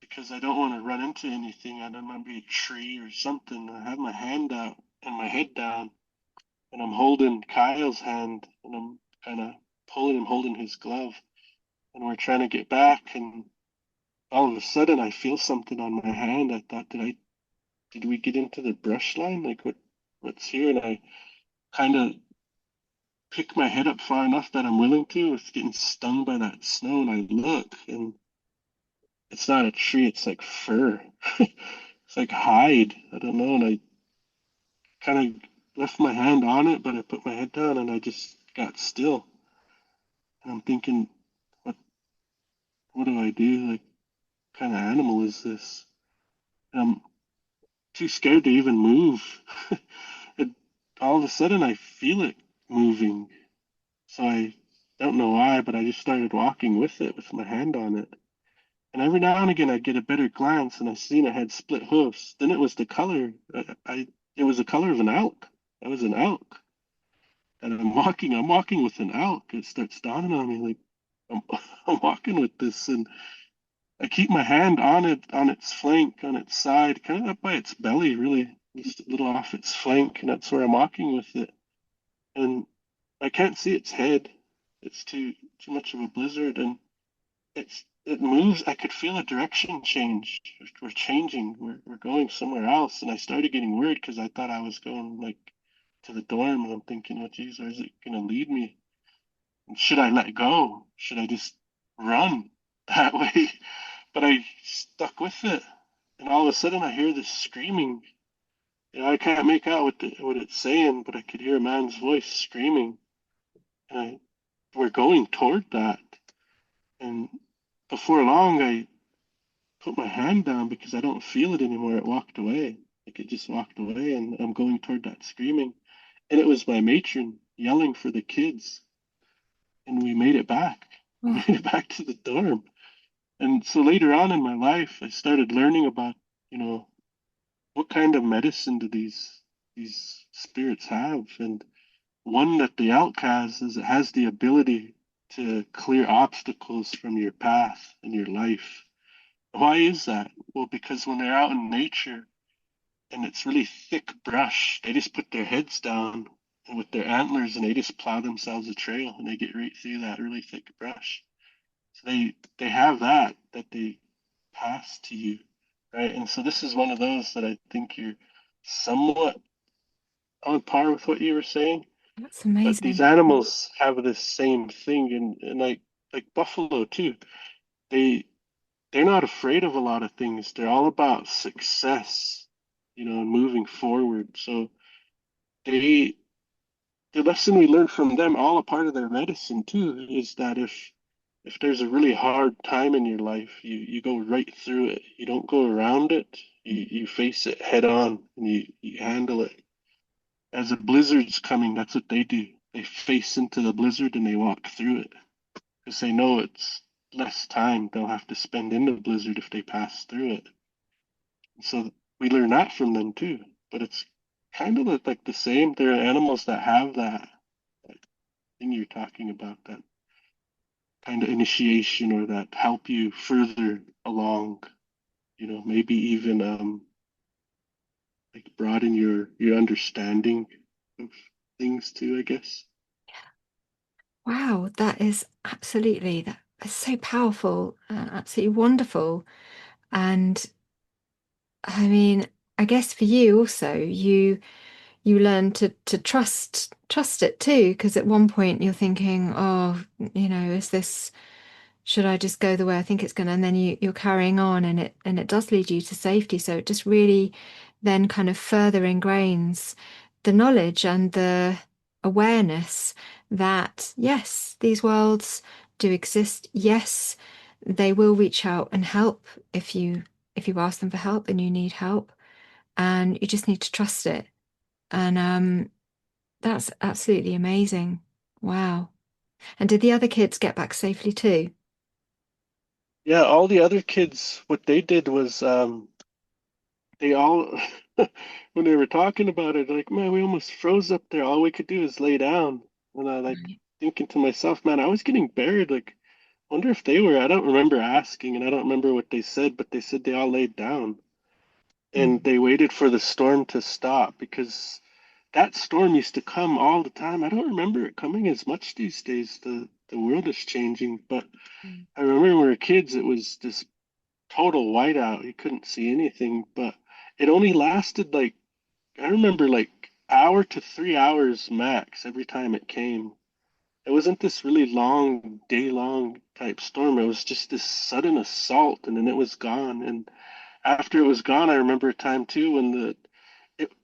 because I don't want to run into anything. I don't want to be a tree or something. I have my hand out and my head down, and I'm holding Kyle's hand, and I'm kind of pulling him, holding his glove, and we're trying to get back. And all of a sudden, I feel something on my hand. I thought, did we get into the brush line? Like, what's here? And I kind of pick my head up far enough that I'm willing to. It's getting stung by that snow, and I look, and it's not a tree. It's like fur. It's like hide. I don't know. And I kind of left my hand on it, but I put my head down, and I just got still. And I'm thinking, what what do I do? Like, what kind of animal is this? And I'm too scared to even move. And all of a sudden, I feel it moving. So I don't know why, but I just started walking with it with my hand on it. And every now and again, I'd get a better glance, and I seen it had split hoofs. Then it was the color. It was the color of an elk. That was an elk. And I'm walking with an elk. It starts dawning on me like I'm, I'm walking with this, and I keep my hand on it, on its flank, on its side, kind of up by its belly, really, just a little off its flank, and that's where I'm walking with it. And I can't see its head. It's too much of a blizzard, and it moves. I could feel a direction change. We're changing. We're going somewhere else, and I started getting worried because I thought I was going like to the dorm, and I'm thinking, oh geez, where's it gonna lead me? And should I let go? Should I just run that way? But I stuck with it, and all of a sudden I hear this screaming. I can't make out what it's saying, but I could hear a man's voice screaming. and we're going toward that. And before long, I put my hand down because I don't feel it anymore. It walked away. Like it just walked away, and I'm going toward that screaming. And it was my matron yelling for the kids, and we made it back. We Oh, made it back to the dorm. And so later on in my life, I started learning about, you know, what kind of medicine do these spirits have? And one that the elk has is it has the ability to clear obstacles from your path in your life. Why is that? Well, because when they're out in nature and it's really thick brush, they just put their heads down and with their antlers and they just plow themselves a trail and they get right through that really thick brush. So they have that they pass to you, right? And so this is one of those that I think you're somewhat on par with what you were saying. that's But these amazing. animals have this same thing, and like buffalo too. They they're not afraid of a lot of things. They're all about success, and moving forward. So they the lesson we learn from them, all a part of their medicine too, is that if there's a really hard time in your life, you go right through it. You don't go around it. You face it head on and you handle it. As a blizzard's coming, that's what they do. They face into the blizzard and they walk through it because they know it's less time they'll have to spend in the blizzard if they pass through it. So we learn that from them too. But it's kind of like the same. There are animals that have that thing you're talking about, that kind of initiation or that help you further along, maybe even like broaden your understanding of things too, I guess. Wow, that is absolutely that is so powerful and absolutely wonderful. And I mean, I guess for you also, you learn to trust it too, because at one point you're thinking, oh, is this should I just go the way I think it's gonna? And then you're carrying on, and it does lead you to safety. So it just really then kind of further ingrains the knowledge and the awareness that yes, these worlds do exist. Yes, they will reach out and help if you ask them for help and you need help, and you just need to trust it. And that's absolutely amazing. Wow. And did the other kids get back safely too? Yeah, all the other kids, what they did was they all when they were talking about it, like, man, we almost froze up there. All we could do is lay down. And I like Right. thinking to myself, man, I was getting buried. Like, wonder if they were. I don't remember asking, and I don't remember what they said, but they said they all laid down and Mm. they waited for the storm to stop because that storm used to come all the time. I don't remember it coming as much these days. The world is changing, but Mm. I remember when we were kids, it was this total whiteout. You couldn't see anything, but it only lasted like I remember like hour to 3 hours max every time it came. It wasn't this really long, day-long type storm. It was just this sudden assault, and then it was gone. And after it was gone, I remember a time too when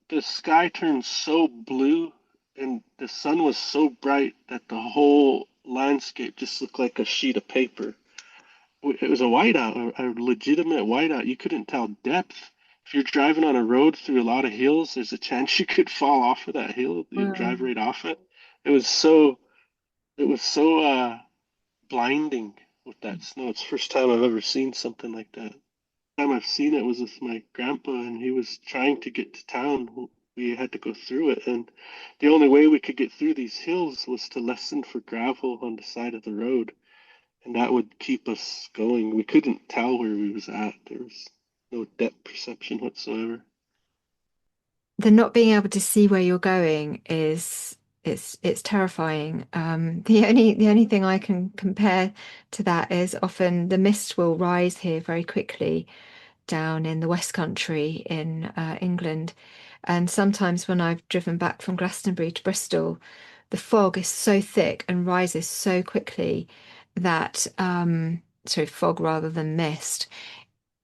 the sky turned so blue and the sun was so bright that the whole landscape just looked like a sheet of paper. It was a whiteout, a legitimate whiteout. You couldn't tell depth. If you're driving on a road through a lot of hills, there's a chance you could fall off of that hill. You'd drive Wow. right off it. It was so blinding with that snow. It's the first time I've ever seen something like that. Time I've seen it was with my grandpa, and he was trying to get to town. We had to go through it, and the only way we could get through these hills was to lessen for gravel on the side of the road, and that would keep us going. We couldn't tell where we was at. There was no depth perception whatsoever. The not being able to see where you're going is it's terrifying. The only thing I can compare to that is often the mist will rise here very quickly down in the West Country in England, and sometimes when I've driven back from Glastonbury to Bristol, the fog is so thick and rises so quickly that sorry, fog rather than mist,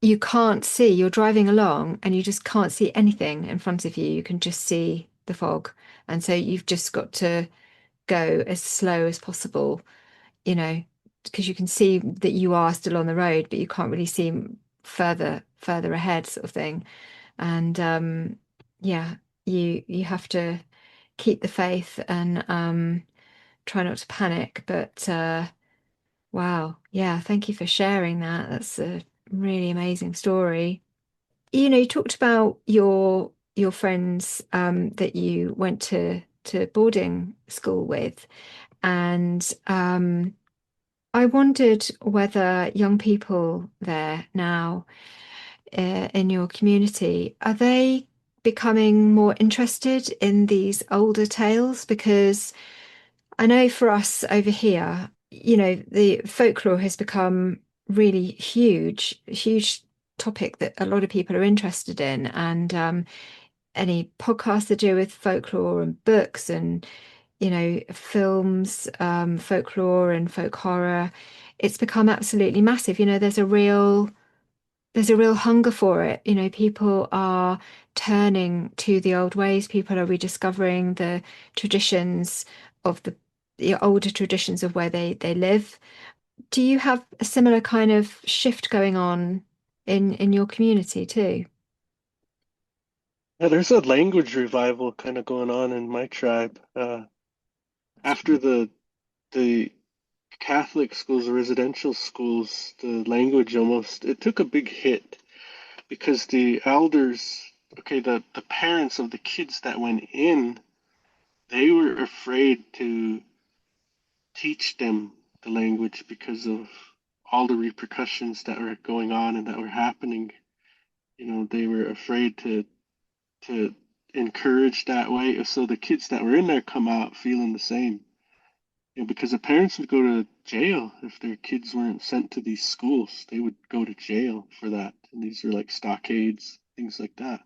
you can't see. You're driving along and you just can't see anything in front of you. You can just see the fog. And so you've just got to go as slow as possible, you know, because you can see that you are still on the road, but you can't really see further ahead, sort of thing. And yeah, you have to keep the faith and try not to panic. But wow, yeah, thank you for sharing that. That's a really amazing story. You talked about your friends that you went to boarding school with, and I wondered whether young people there now in your community, are they becoming more interested in these older tales? Because I know for us over here, the folklore has become really huge topic that a lot of people are interested in. And any podcasts to do with folklore and books and, films, folklore and folk horror, it's become absolutely massive. There's a real hunger for it. People are turning to the old ways. People are rediscovering the traditions of the older traditions of where they live. Do you have a similar kind of shift going on in your community too? Yeah, there's a language revival kind of going on in my tribe. After the Catholic schools, the residential schools, the language almost it took a big hit because the elders, okay, the parents of the kids that went in, they were afraid to teach them the language because of all the repercussions that were going on and that were happening. They were afraid to encourage that way. So the kids that were in there come out feeling the same. Because the parents would go to jail if their kids weren't sent to these schools. They would go to jail for that. And these are like stockades, things like that.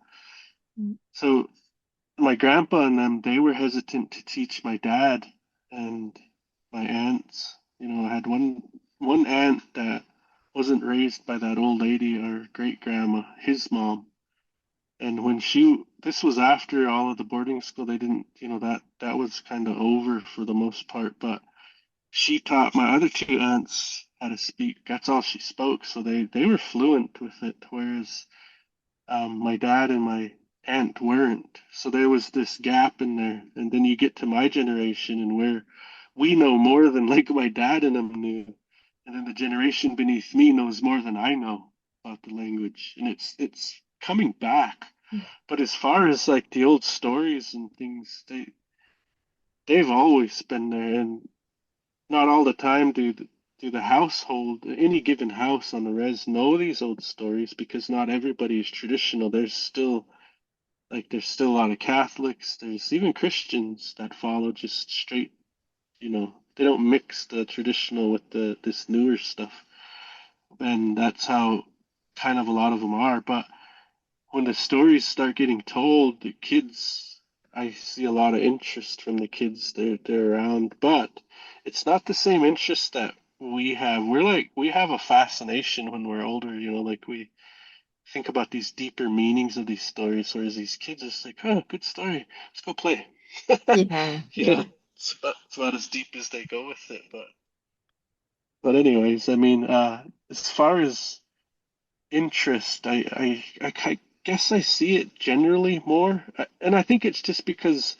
Mm. So my grandpa and them, they were hesitant to teach my dad and my aunts. I had one aunt that wasn't raised by that old lady, our great grandma, his mom. And this was after all of the boarding school, they didn't, that was kind of over for the most part. But she taught my other two aunts how to speak. That's all she spoke, so they were fluent with it, whereas my dad and my aunt weren't. So there was this gap in there. And then you get to my generation and where we know more than like my dad and them knew. And then the generation beneath me knows more than I know about the language. And it's coming back. But as far as like the old stories and things, they've always been there, and not all the time do the household, any given house on the res, know these old stories because not everybody is traditional. There's still a lot of Catholics. There's even Christians that follow just straight. They don't mix the traditional with the this newer stuff, and that's how kind of a lot of them are. But when the stories start getting told, the kids, I see a lot of interest from the kids. They're around, but it's not the same interest that we have. We have a fascination when we're older. Like we think about these deeper meanings of these stories, whereas these kids are just like, oh, good story, let's go play. Yeah, you know, yeah. it's about as deep as they go with it. But anyways, I mean, as far as interest, I guess I see it generally more, and I think it's just because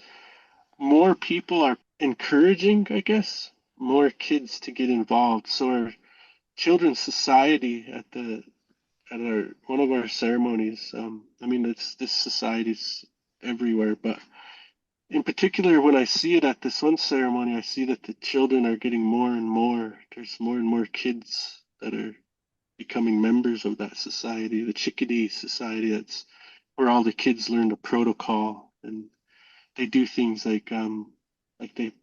more people are encouraging, I guess, more kids to get involved. So our children's society at our one of our ceremonies, I mean, it's this society's everywhere, but in particular, when I see it at this one ceremony, I see that the children are getting more and more. There's more and more kids that are becoming members of that society, the Chickadee Society. That's where all the kids learn the protocol, and they do things like they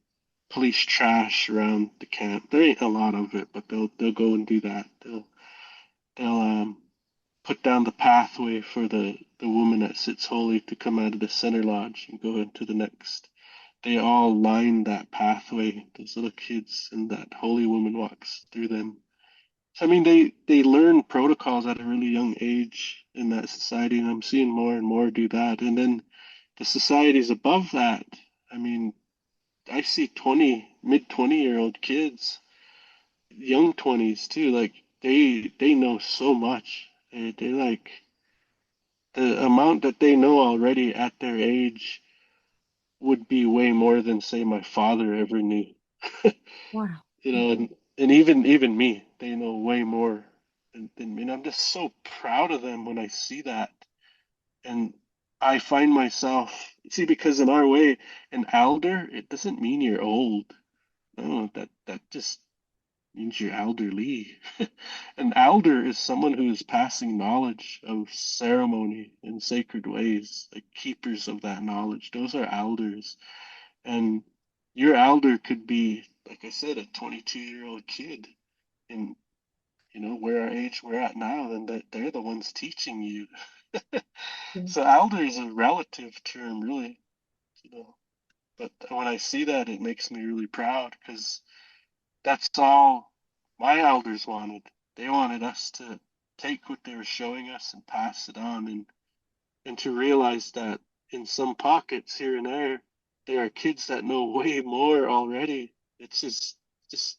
police trash around the camp. There ain't a lot of it, but they'll go and do that. They'll put down the pathway for the woman that sits holy to come out of the center lodge and go into the next. They all line that pathway, those little kids, and that holy woman walks through them. So I mean, they learn protocols at a really young age in that society, and I'm seeing more and more do that. And then the societies above that, I mean, I see 20, mid 20-year-old kids, young 20s too, like they know so much. They like the amount that they know already at their age would be way more than say my father ever knew. Wow. And even me, they know way more than me. And I'm just so proud of them when I see that. And I find myself, see, because in our way, an elder, it doesn't mean you're old. No, that just means you're elderly. An elder is someone who is passing knowledge of ceremony and sacred ways, like keepers of that knowledge. Those are elders. And your elder could be, like I said, a 22-year-old kid. And where our age we're at now, then that they're the ones teaching you. So elder is a relative term, really, you know. But when I see that, it makes me really proud because that's all my elders wanted. They wanted us to take what they were showing us and pass it on, and to realize that in some pockets here and there are kids that know way more already. It's just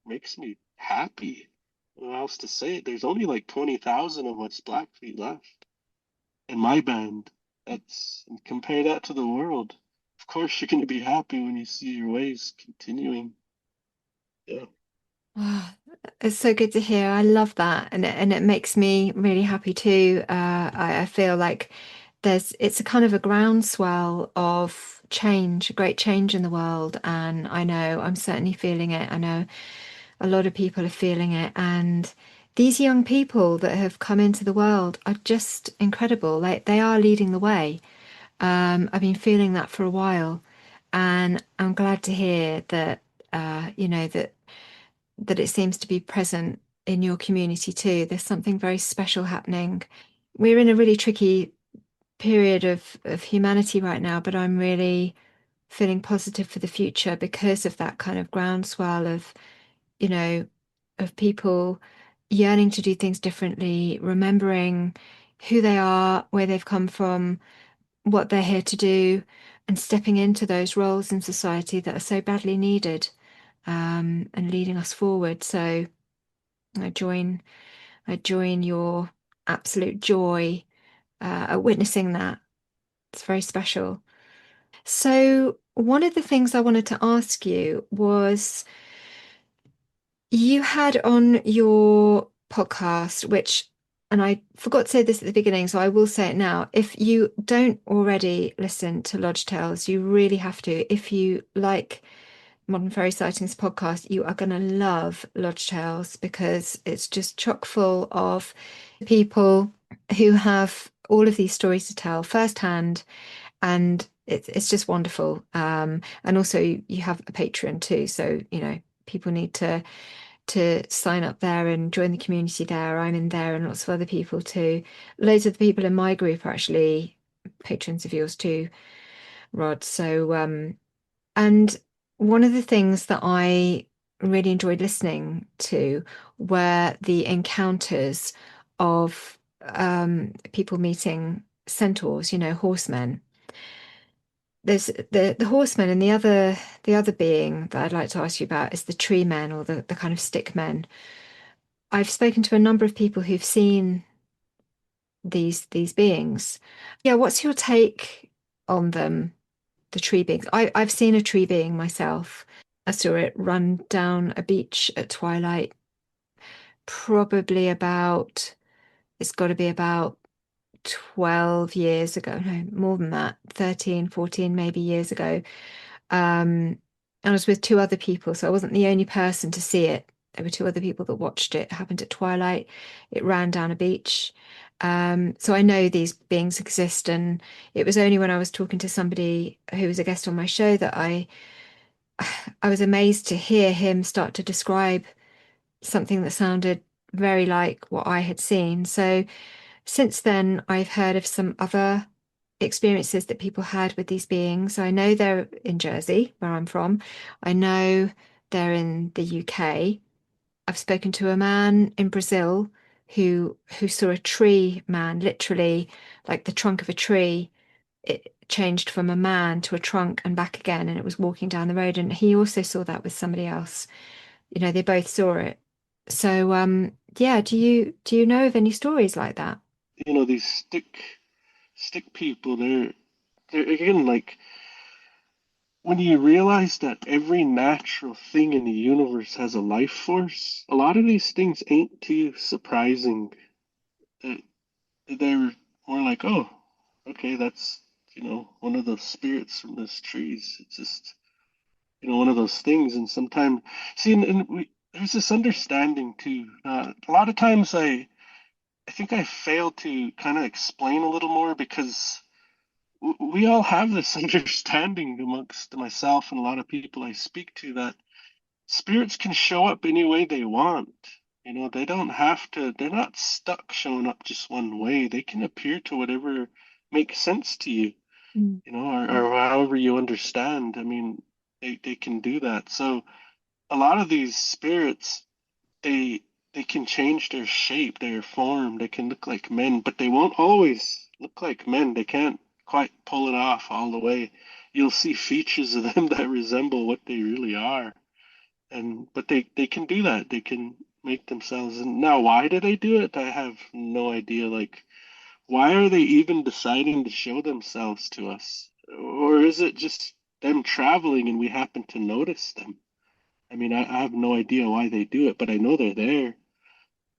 makes me happy. I don't know how else to say it. There's only like 20,000 of us Blackfeet left in my band. That's and compare that to the world. Of course, you're going to be happy when you see your ways continuing. Yeah. Oh, it's so good to hear. I love that, and it makes me really happy too. I feel like it's a kind of a groundswell of change, a great change in the world, and I know I'm certainly feeling it. I know a lot of people are feeling it, and these young people that have come into the world are just incredible. They are leading the way. I've been feeling that for a while, and I'm glad to hear that. That it seems to be present in your community too. There's something very special happening. We're in a really tricky period of humanity right now, but I'm really feeling positive for the future because of that kind of groundswell of, you know, of people yearning to do things differently, remembering who they are, where they've come from, what they're here to do, and stepping into those roles in society that are so badly needed, and leading us forward. So I join I join your absolute joy at witnessing that. It's very special. So, one of the things I wanted to ask you was you had on your podcast, which, and I forgot to say this at the beginning, so I will say it now. If you don't already listen to Lodge Tales, you really have to. If you like Modern Fairy Sightings podcast, you are going to love Lodge Tales because it's just chock full of people who have all of these stories to tell firsthand, and it's just wonderful. And also you have a Patreon too, so people need to sign up there and join the community there. I'm in there, and lots of other people too. Loads of the people in my group are actually patrons of yours too, Rod. So and one of the things that I really enjoyed listening to were the encounters of people meeting centaurs, horsemen. There's the horsemen, and the other being that I'd like to ask you about is the tree men, or the kind of stick men. I've spoken to a number of people who've seen these beings. Yeah, what's your take on them, the tree beings? I've seen a tree being myself. I saw it run down a beach at twilight, probably it's got to be about 12 years ago. No, more than that, 13, 14 maybe years ago. And I was with two other people, so I wasn't the only person to see it. There were two other people that watched it. It happened at twilight. It ran down a beach. So I know these beings exist, and it was only when I was talking to somebody who was a guest on my show that I was amazed to hear him start to describe something that sounded very like what I had seen. So since then, I've heard of some other experiences that people had with these beings. So I know they're in Jersey, where I'm from. I know they're in the UK. I've spoken to a man in Brazil who saw a tree man, literally like the trunk of a tree. changed from a man to a trunk and back again, and it was walking down the road. And he also saw that with somebody else. They both saw it. So, yeah, do you know of any stories like that? These stick people, they're again like when you realize that every natural thing in the universe has a life force, a lot of these things ain't too surprising. They- They're more like, oh, okay, that's, one of those spirits from those trees. It's just, one of those things. And sometimes, see, there's this understanding too. A lot of times I think I fail to kind of explain a little more because we all have this understanding amongst myself and a lot of people I speak to that spirits can show up any way they want. They don't have to, they're not stuck showing up just one way. They can appear to whatever makes sense to you, Mm. or however you understand. I mean, they can do that. So a lot of these spirits, they they can change their shape, their form. They can look like men, but they won't always look like men. They can't quite pull it off all the way. You'll see features of them that resemble what they really are. And but they can do that. They can make themselves. And now, why do they do it? I have no idea. Like, why are they even deciding to show themselves to us? Or is it just them traveling and we happen to notice them? I mean, I have no idea why they do it, but I know they're there.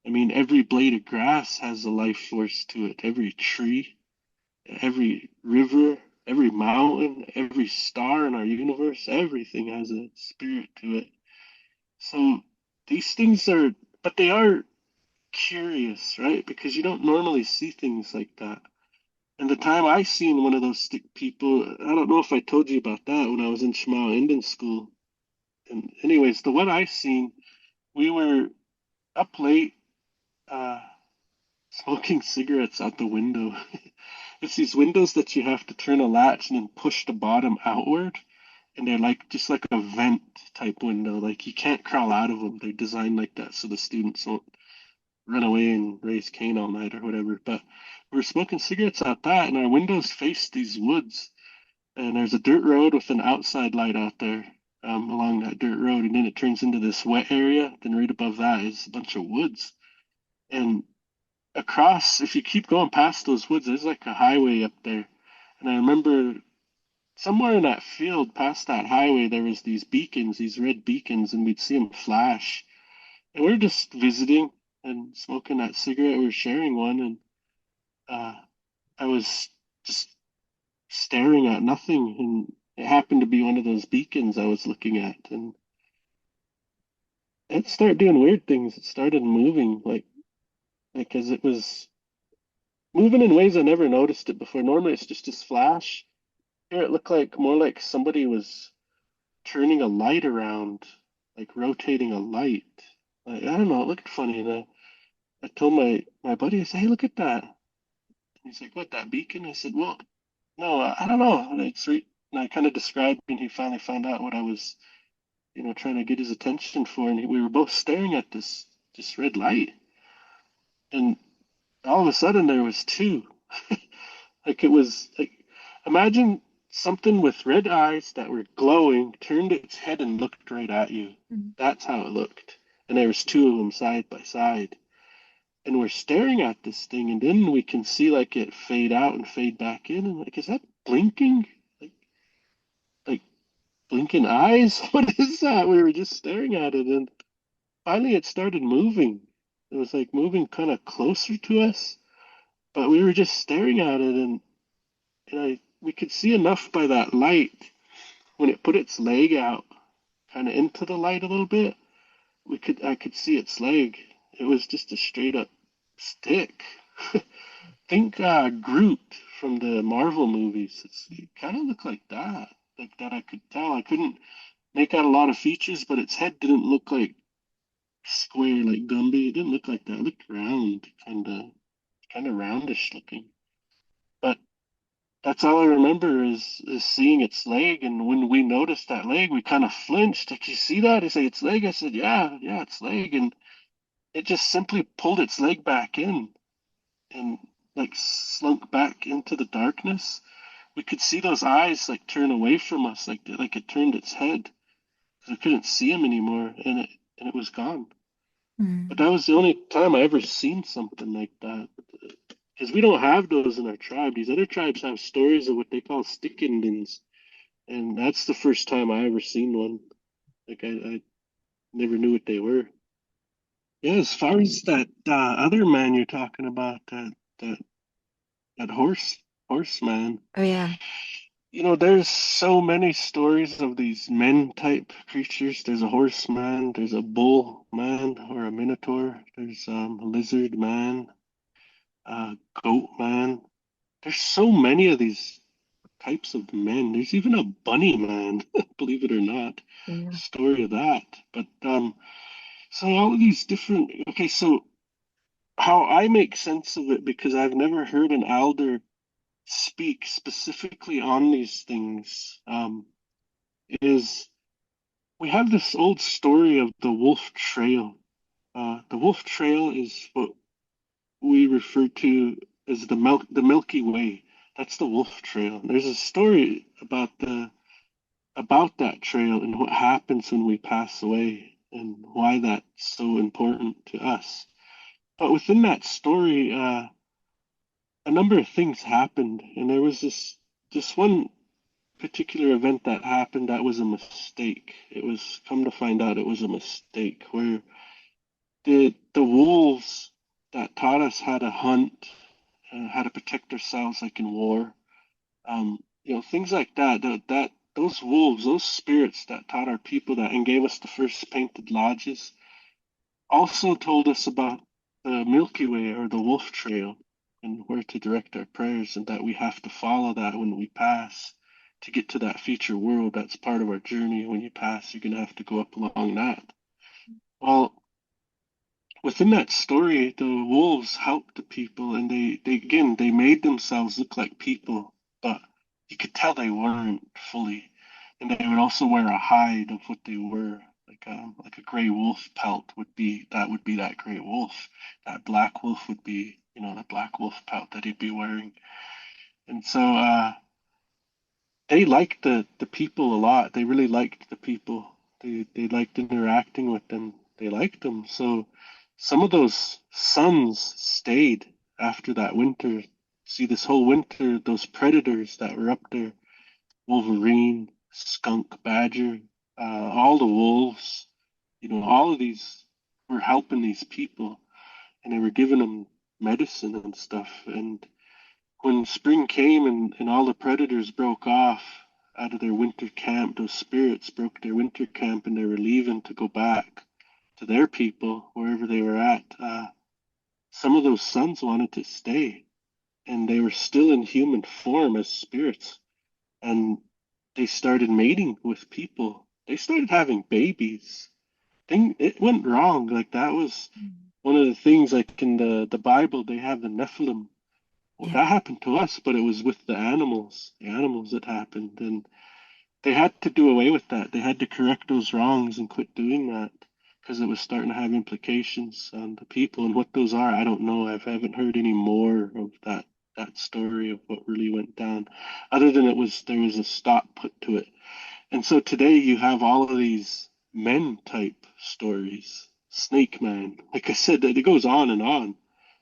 I mean, every blade of grass has a life force to it. Every tree, every river, every mountain, every star in our universe, everything has a spirit to it. So these things are, but they are curious, right? Because you don't normally see things like that. And the time I seen one of those stick people, I don't know if I told you about that when I was in Shema Indian school. And anyways, the one I seen, we were up late, uh, smoking cigarettes out the window. It's these windows that you have to turn a latch and then push the bottom outward. And they're like just like a vent type window. Like you can't crawl out of them. They're designed like that so the students won't run away and raise Cain all night or whatever. But we were smoking cigarettes out that, and our windows face these woods. And there's a dirt road with an outside light out there along that dirt road. And then it turns into this wet area. Then right above that is a bunch of woods. And across, if you keep going past those woods, there's like a highway up there. And I remember somewhere in that field past that highway, there was these beacons, these red beacons, and we'd see them flash. And we were just visiting and smoking that cigarette. We were sharing one, and uh, I was just staring at nothing. And it happened to be one of those beacons I was looking at. And it started doing weird things. It started moving, like as it was moving in ways I never noticed it before. Normally, it's just this flash. Here, it looked like more like somebody was turning a light around, like rotating a light. Like, I don't know, it looked funny. And I told my buddy, I said, hey, look at that. And he's like, what, that beacon? I said, well, no, I don't know. And I kind of described, and he finally found out what I was, trying to get his attention for. And we were both staring at this red light. And all of a sudden, there was two. Like it was like, imagine something with red eyes that were glowing turned its head and looked right at you. Mm. That's how it looked. And there was two of them side by side. And we're staring at this thing, and then we can see like it fade out and fade back in. And like, is that blinking? Like blinking eyes? What is that? We were just staring at it, and finally it started moving. It was like moving kind of closer to us, but we were just staring at it, and we could see enough by that light when it put its leg out kind of into the light a little bit. I could see its leg. It was just a straight up stick. Think Groot from the Marvel movies. It kind of looked like that. Like that I could tell. I couldn't make out a lot of features, but its head didn't look like square like Gumby. It didn't look like that. It looked round, kind of roundish looking. But that's all I remember is seeing its leg. And when we noticed that leg, we kind of flinched. Like, you see that? He said, its leg. I said, yeah, yeah, its leg. And it just simply pulled its leg back in and like slunk back into the darkness. we could see those eyes like turn away from us, like it turned its head because we couldn't see him anymore, and it was gone. But Mm. that was the only time I ever seen something like that. Because we don't have those in our tribe. These other tribes have stories of what they call stick Indians, and that's the first time I ever seen one. Like I never knew what they were. Yeah, as far as that other man you're talking about, that that horse man. Oh, yeah. There's so many stories of these men type creatures. There's a horse man, there's a bull man or a minotaur, there's a lizard man, a goat man. There's so many of these types of men. There's even a bunny man, believe it or not. Yeah. Story of that. But so all of these different. Okay, so how I make sense of it, because I've never heard an elder speak specifically on these things, is we have this old story of the Wolf Trail. The Wolf Trail is what we refer to as the Milky Way. That's the Wolf Trail. And there's a story about that trail and what happens when we pass away and why that's so important to us. But within that story, a number of things happened, and there was this one particular event that happened that was a mistake. It was come to find out it was a mistake where the wolves that taught us how to hunt, how to protect ourselves, like in war, things like that. That those wolves, those spirits that taught our people that and gave us the first painted lodges, also told us about the Milky Way or the Wolf Trail and where to direct our prayers, and that we have to follow that when we pass to get to that future world. That's part of our journey. When you pass, you're going to have to go up along that. Well, within that story, the wolves helped the people, and they made themselves look like people, but you could tell they weren't fully. And they would also wear a hide of what they were, like a gray wolf pelt would be that gray wolf. That black wolf would be, the black wolf pelt that he'd be wearing. And so they liked the people a lot. They really liked the people. They liked interacting with them. They liked them. So some of those sons stayed after that winter. See, this whole winter, those predators that were up there, Wolverine, skunk, badger, all the wolves, all of these were helping these people, and they were giving them medicine and stuff. And when spring came and all the predators broke off out of their winter camp, those spirits broke their winter camp and they were leaving to go back to their people, wherever they were at. Some of those sons wanted to stay, and they were still in human form as spirits. And they started mating with people. They started having babies. It went wrong. Like that was one of the things. Like in the Bible, they have the Nephilim. Well, Yeah. that happened to us, but it was with the animals. The animals that happened, and they had to do away with that. They had to correct those wrongs and quit doing that because it was starting to have implications on the people. And what those are, I don't know. I haven't heard any more of that story of what really went down, other than there was a stop put to it. And so today you have all of these men type stories. Snake Man, like I said, it goes on and on.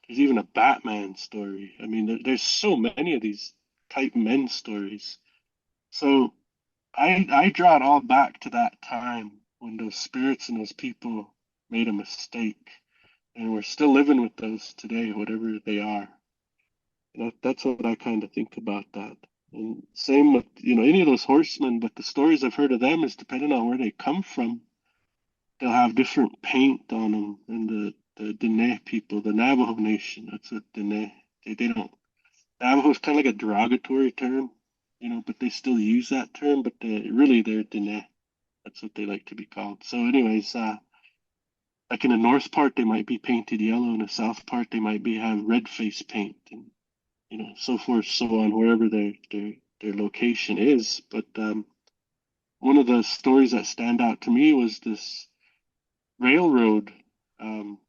There's even a Batman story. I mean, there's so many of these type men stories. So I draw it all back to that time when those spirits and those people made a mistake, and we're still living with those today, whatever they are. And that's what I kind of think about that. And same with any of those horsemen, but the stories I've heard of them is depending on where they come from, they'll have different paint on them. And the Dinè people, the Navajo Nation, that's what Dinè. They don't. Navajo is kind of like a derogatory term, but they still use that term. But they're Dinè. That's what they like to be called. So, anyways, like in the north part, they might be painted yellow. In the south part, they might have red face paint, and so forth, so on, wherever their location is. But one of the stories that stand out to me was this railroad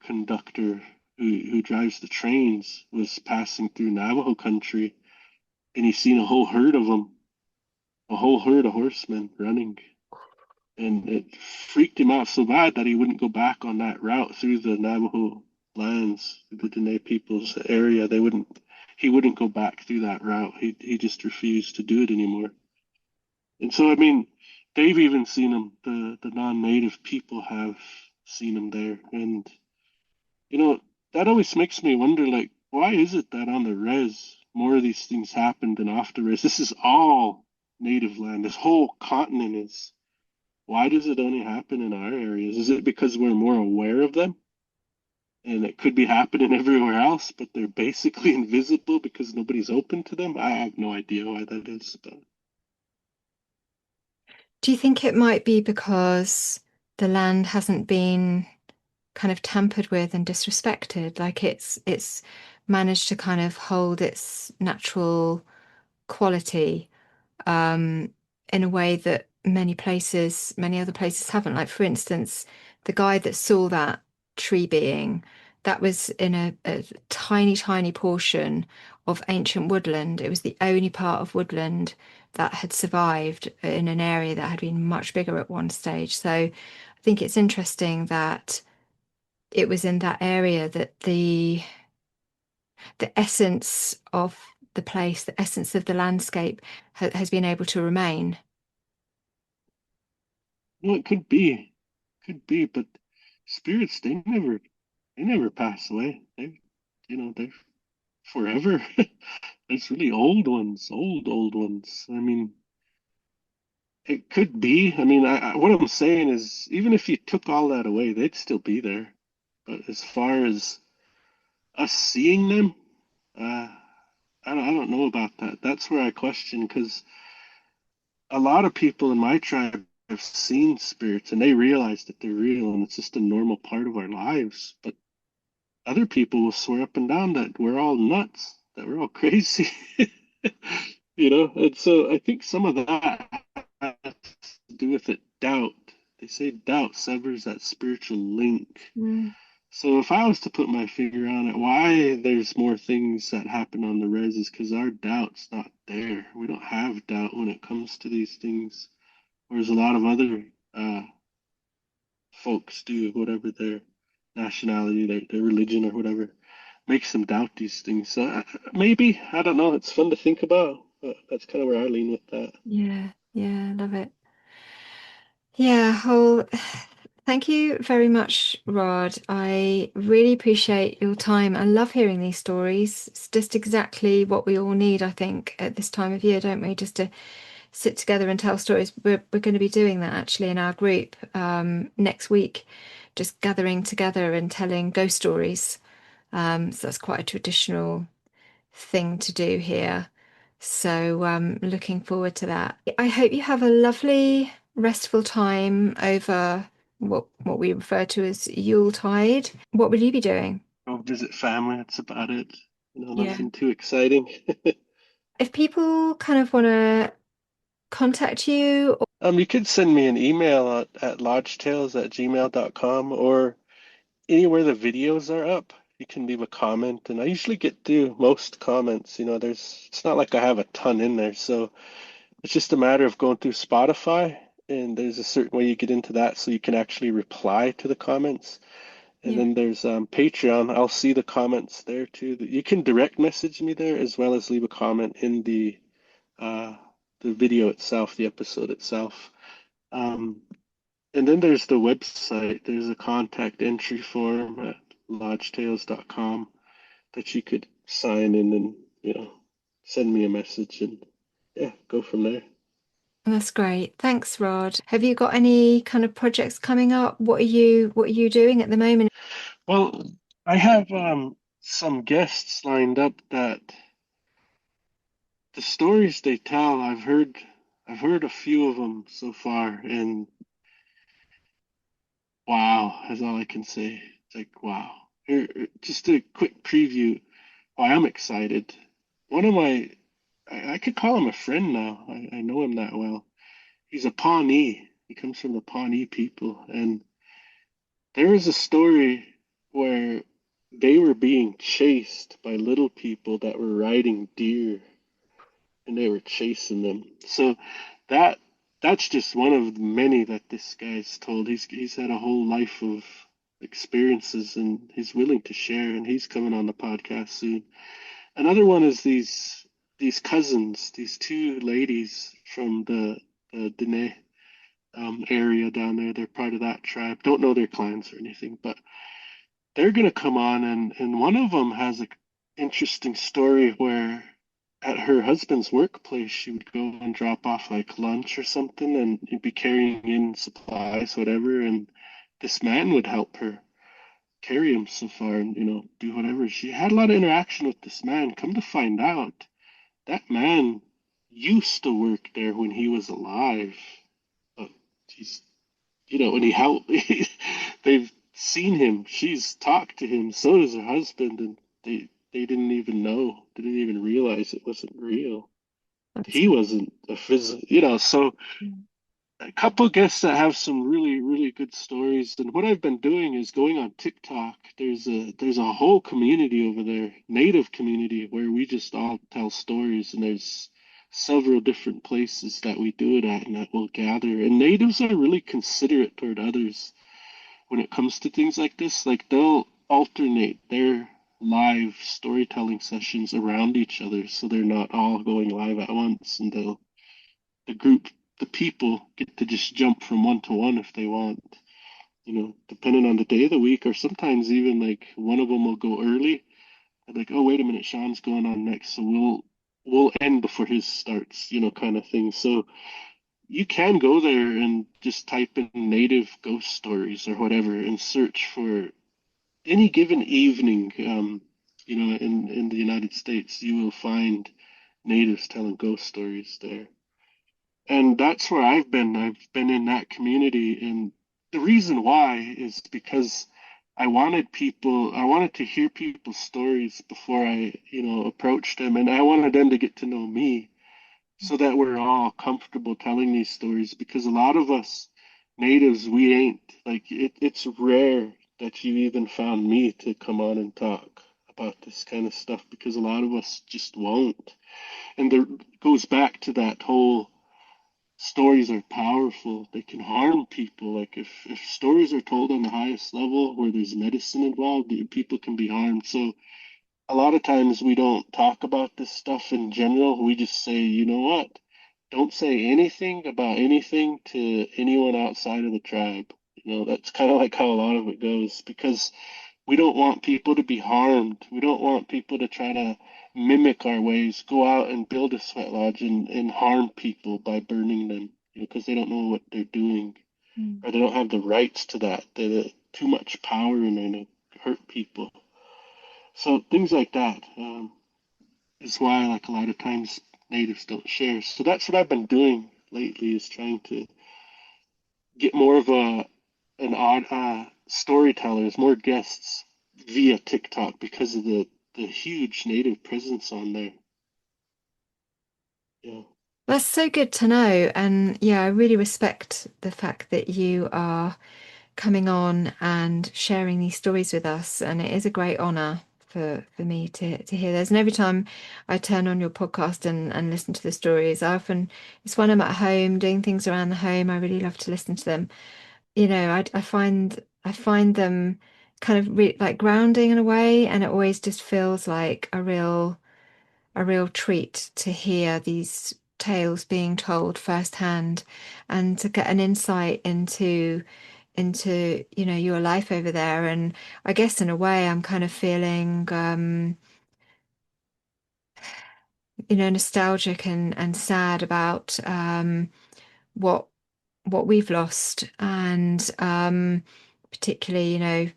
conductor who drives the trains was passing through Navajo country, and he seen a whole herd of them, a whole herd of horsemen running. And it freaked him out so bad that he wouldn't go back on that route through the Navajo lands, the Dinè people's area. He wouldn't go back through that route. He just refused to do it anymore. And so, I mean, they've even seen him. The non-native people have seen him there, and that always makes me wonder, like, why is it that on the res more of these things happen than off the res? This is all native land. This whole continent is. Why does it only happen in our areas? Is it because we're more aware of them? And it could be happening everywhere else, but they're basically invisible because nobody's open to them? I have no idea why that is. But Do you think it might be because the land hasn't been kind of tampered with and disrespected? Like it's managed to kind of hold its natural quality in a way that many other places haven't. Like, for instance, the guy that saw that tree being, that was in a tiny, tiny portion of ancient woodland. It was the only part of woodland that had survived in an area that had been much bigger at one stage. So I think it's interesting that it was in that area that the essence of the place, the essence of the landscape has been able to remain. it could be, but spirits they never pass away. They're forever. There's really old ones, old ones. I mean, it could be. I mean, what I'm saying is, even if you took all that away, they'd still be there. But as far as us seeing them, uh, I don't know about that. That's where I question, because a lot of people in my tribe have seen spirits and they realize that they're real and it's just a normal part of our lives. But other people will swear up and down that we're all nuts, that we're all crazy. And so I think some of that has to do with it. Doubt. They say doubt severs that spiritual link. Mm. So if I was to put my finger on it, why there's more things that happen on the res is because our doubt's not there. We don't have doubt when it comes to these things, whereas a lot of other folks do, whatever their nationality, their religion, or whatever makes them doubt these things. So maybe, I don't know. It's fun to think about, but that's kind of where I lean with that. Yeah, yeah, love it. Yeah, well, thank you very much, Rod. I really appreciate your time. I love hearing these stories. It's just exactly what we all need, I think, at this time of year, don't we? Just to sit together and tell stories. We're going to be doing that actually in our group next week, just gathering together and telling ghost stories. So that's quite a traditional thing to do here. So looking forward to that. I hope you have a lovely, restful time over what we refer to as Yuletide. What will you be doing? Go visit family. That's about it. Yeah. Nothing too exciting. If people kind of want to contact you, You could send me an email at lodgetales@gmail.com, or anywhere the videos are up. You can leave a comment, and I usually get through most comments. It's not like I have a ton in there, so it's just a matter of going through Spotify, and there's a certain way you get into that so you can actually reply to the comments. And yeah, then there's Patreon. I'll see the comments there too. You can direct message me there as well as leave a comment in uh, the video itself, the episode itself. Um, and then there's the website. There's a contact entry form at lodgetales.com that you could sign in and, send me a message, and yeah, go from there. that's great. Thanks, Rod. Have you got any kind of projects coming up? What are you doing at the moment? Well, I have some guests lined up that the stories they tell, I've heard a few of them so far, and wow, that's all I can say. It's like, wow. Here, just a quick preview why I'm excited. One of I could call him a friend now. I know him that well. He's a Pawnee. He comes from the Pawnee people. And there was a story where they were being chased by little people that were riding deer. and they were chasing them. So that that's just one of the many that this guy's told. He's had a whole life of experiences, and he's willing to share, and he's coming on the podcast soon. Another one is these cousins, these two ladies from the Dinè area down there. They're part of that tribe. Don't know their clans or anything, but they're gonna come on, and one of them has a interesting story where at her husband's workplace she would go and drop off like lunch or something, and he'd be carrying in supplies, whatever, and this man would help her carry him so far and do whatever. She had a lot of interaction with this man. Come to find out, that man used to work there when he was alive. But he's when he helped, they've seen him. She's talked to him. So does her husband, and they didn't even know, didn't even realize it wasn't real. He wasn't a physical, So a couple guests that have some really, really good stories. And what I've been doing is going on TikTok. There's a whole community over there, native community, where we just all tell stories, and there's several different places that we do it at and that we'll gather. And natives are really considerate toward others when it comes to things like this. Like they'll alternate their live storytelling sessions around each other, so they're not all going live at once, and the people get to just jump from one to one if they want, depending on the day of the week, or sometimes even like one of them will go early and like, oh, wait a minute, Sean's going on next, so we'll end before his starts, kind of thing. So you can go there and just type in native ghost stories or whatever and search for any given evening, in the United States, you will find natives telling ghost stories there. And that's where I've been. I've been in that community. And the reason why is because I wanted to hear people's stories before I, approached them. And I wanted them to get to know me so that we're all comfortable telling these stories. Because a lot of us natives, we ain't. Like, it's rare that you even found me to come on and talk about this kind of stuff, because a lot of us just won't. And there goes back to that whole stories are powerful. They can harm people. Like if stories are told on the highest level where there's medicine involved, people can be harmed. So a lot of times we don't talk about this stuff in general. We just say, you know what? Don't say anything about anything to anyone outside of the tribe. That's kind of like how a lot of it goes, because we don't want people to be harmed. We don't want people to try to mimic our ways, go out and build a sweat lodge and harm people by burning them, because they don't know what they're doing, or they don't have the rights to that. They're too much power and they hurt people. So things like that is why, like, a lot of times natives don't share. So that's what I've been doing lately, is trying to get more of an odd storytellers, more guests via TikTok, because of the huge native presence on there. Yeah. That's so good to know. And yeah, I really respect the fact that you are coming on and sharing these stories with us. And it is a great honor for me to hear those. And every time I turn on your podcast and listen to the stories, it's when I'm at home doing things around the home. I really love to listen to them. I find them kind of like grounding in a way, and it always just feels like a real treat to hear these tales being told firsthand, and to get an insight into your life over there. And I guess in a way I'm kind of feeling nostalgic and sad about what we've lost, and particularly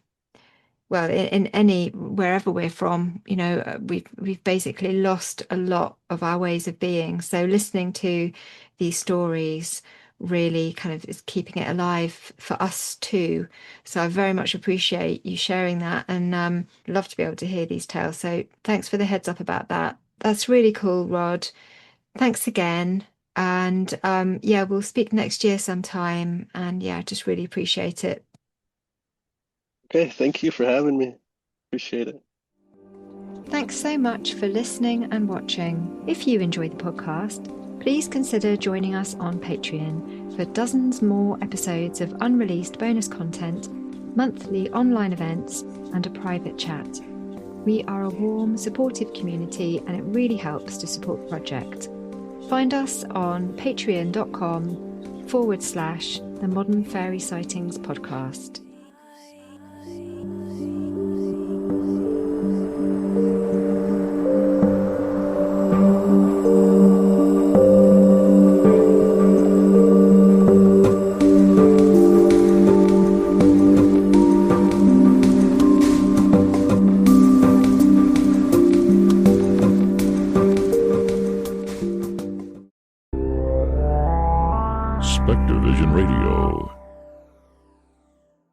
well, in any wherever we're from, we've basically lost a lot of our ways of being. So listening to these stories really kind of is keeping it alive for us too. So I very much appreciate you sharing that, and love to be able to hear these tales. So thanks for the heads up about that. That's really cool, Rod. Thanks again. And yeah, we'll speak next year sometime. And yeah, I just really appreciate it. Okay, thank you for having me. Appreciate it. Thanks so much for listening and watching. If you enjoy the podcast, please consider joining us on Patreon for dozens more episodes of unreleased bonus content, monthly online events, and a private chat. We are a warm, supportive community, and it really helps to support the project. Find us on patreon.com/The Modern Fairy Sightings Podcast. Spectrovision Radio.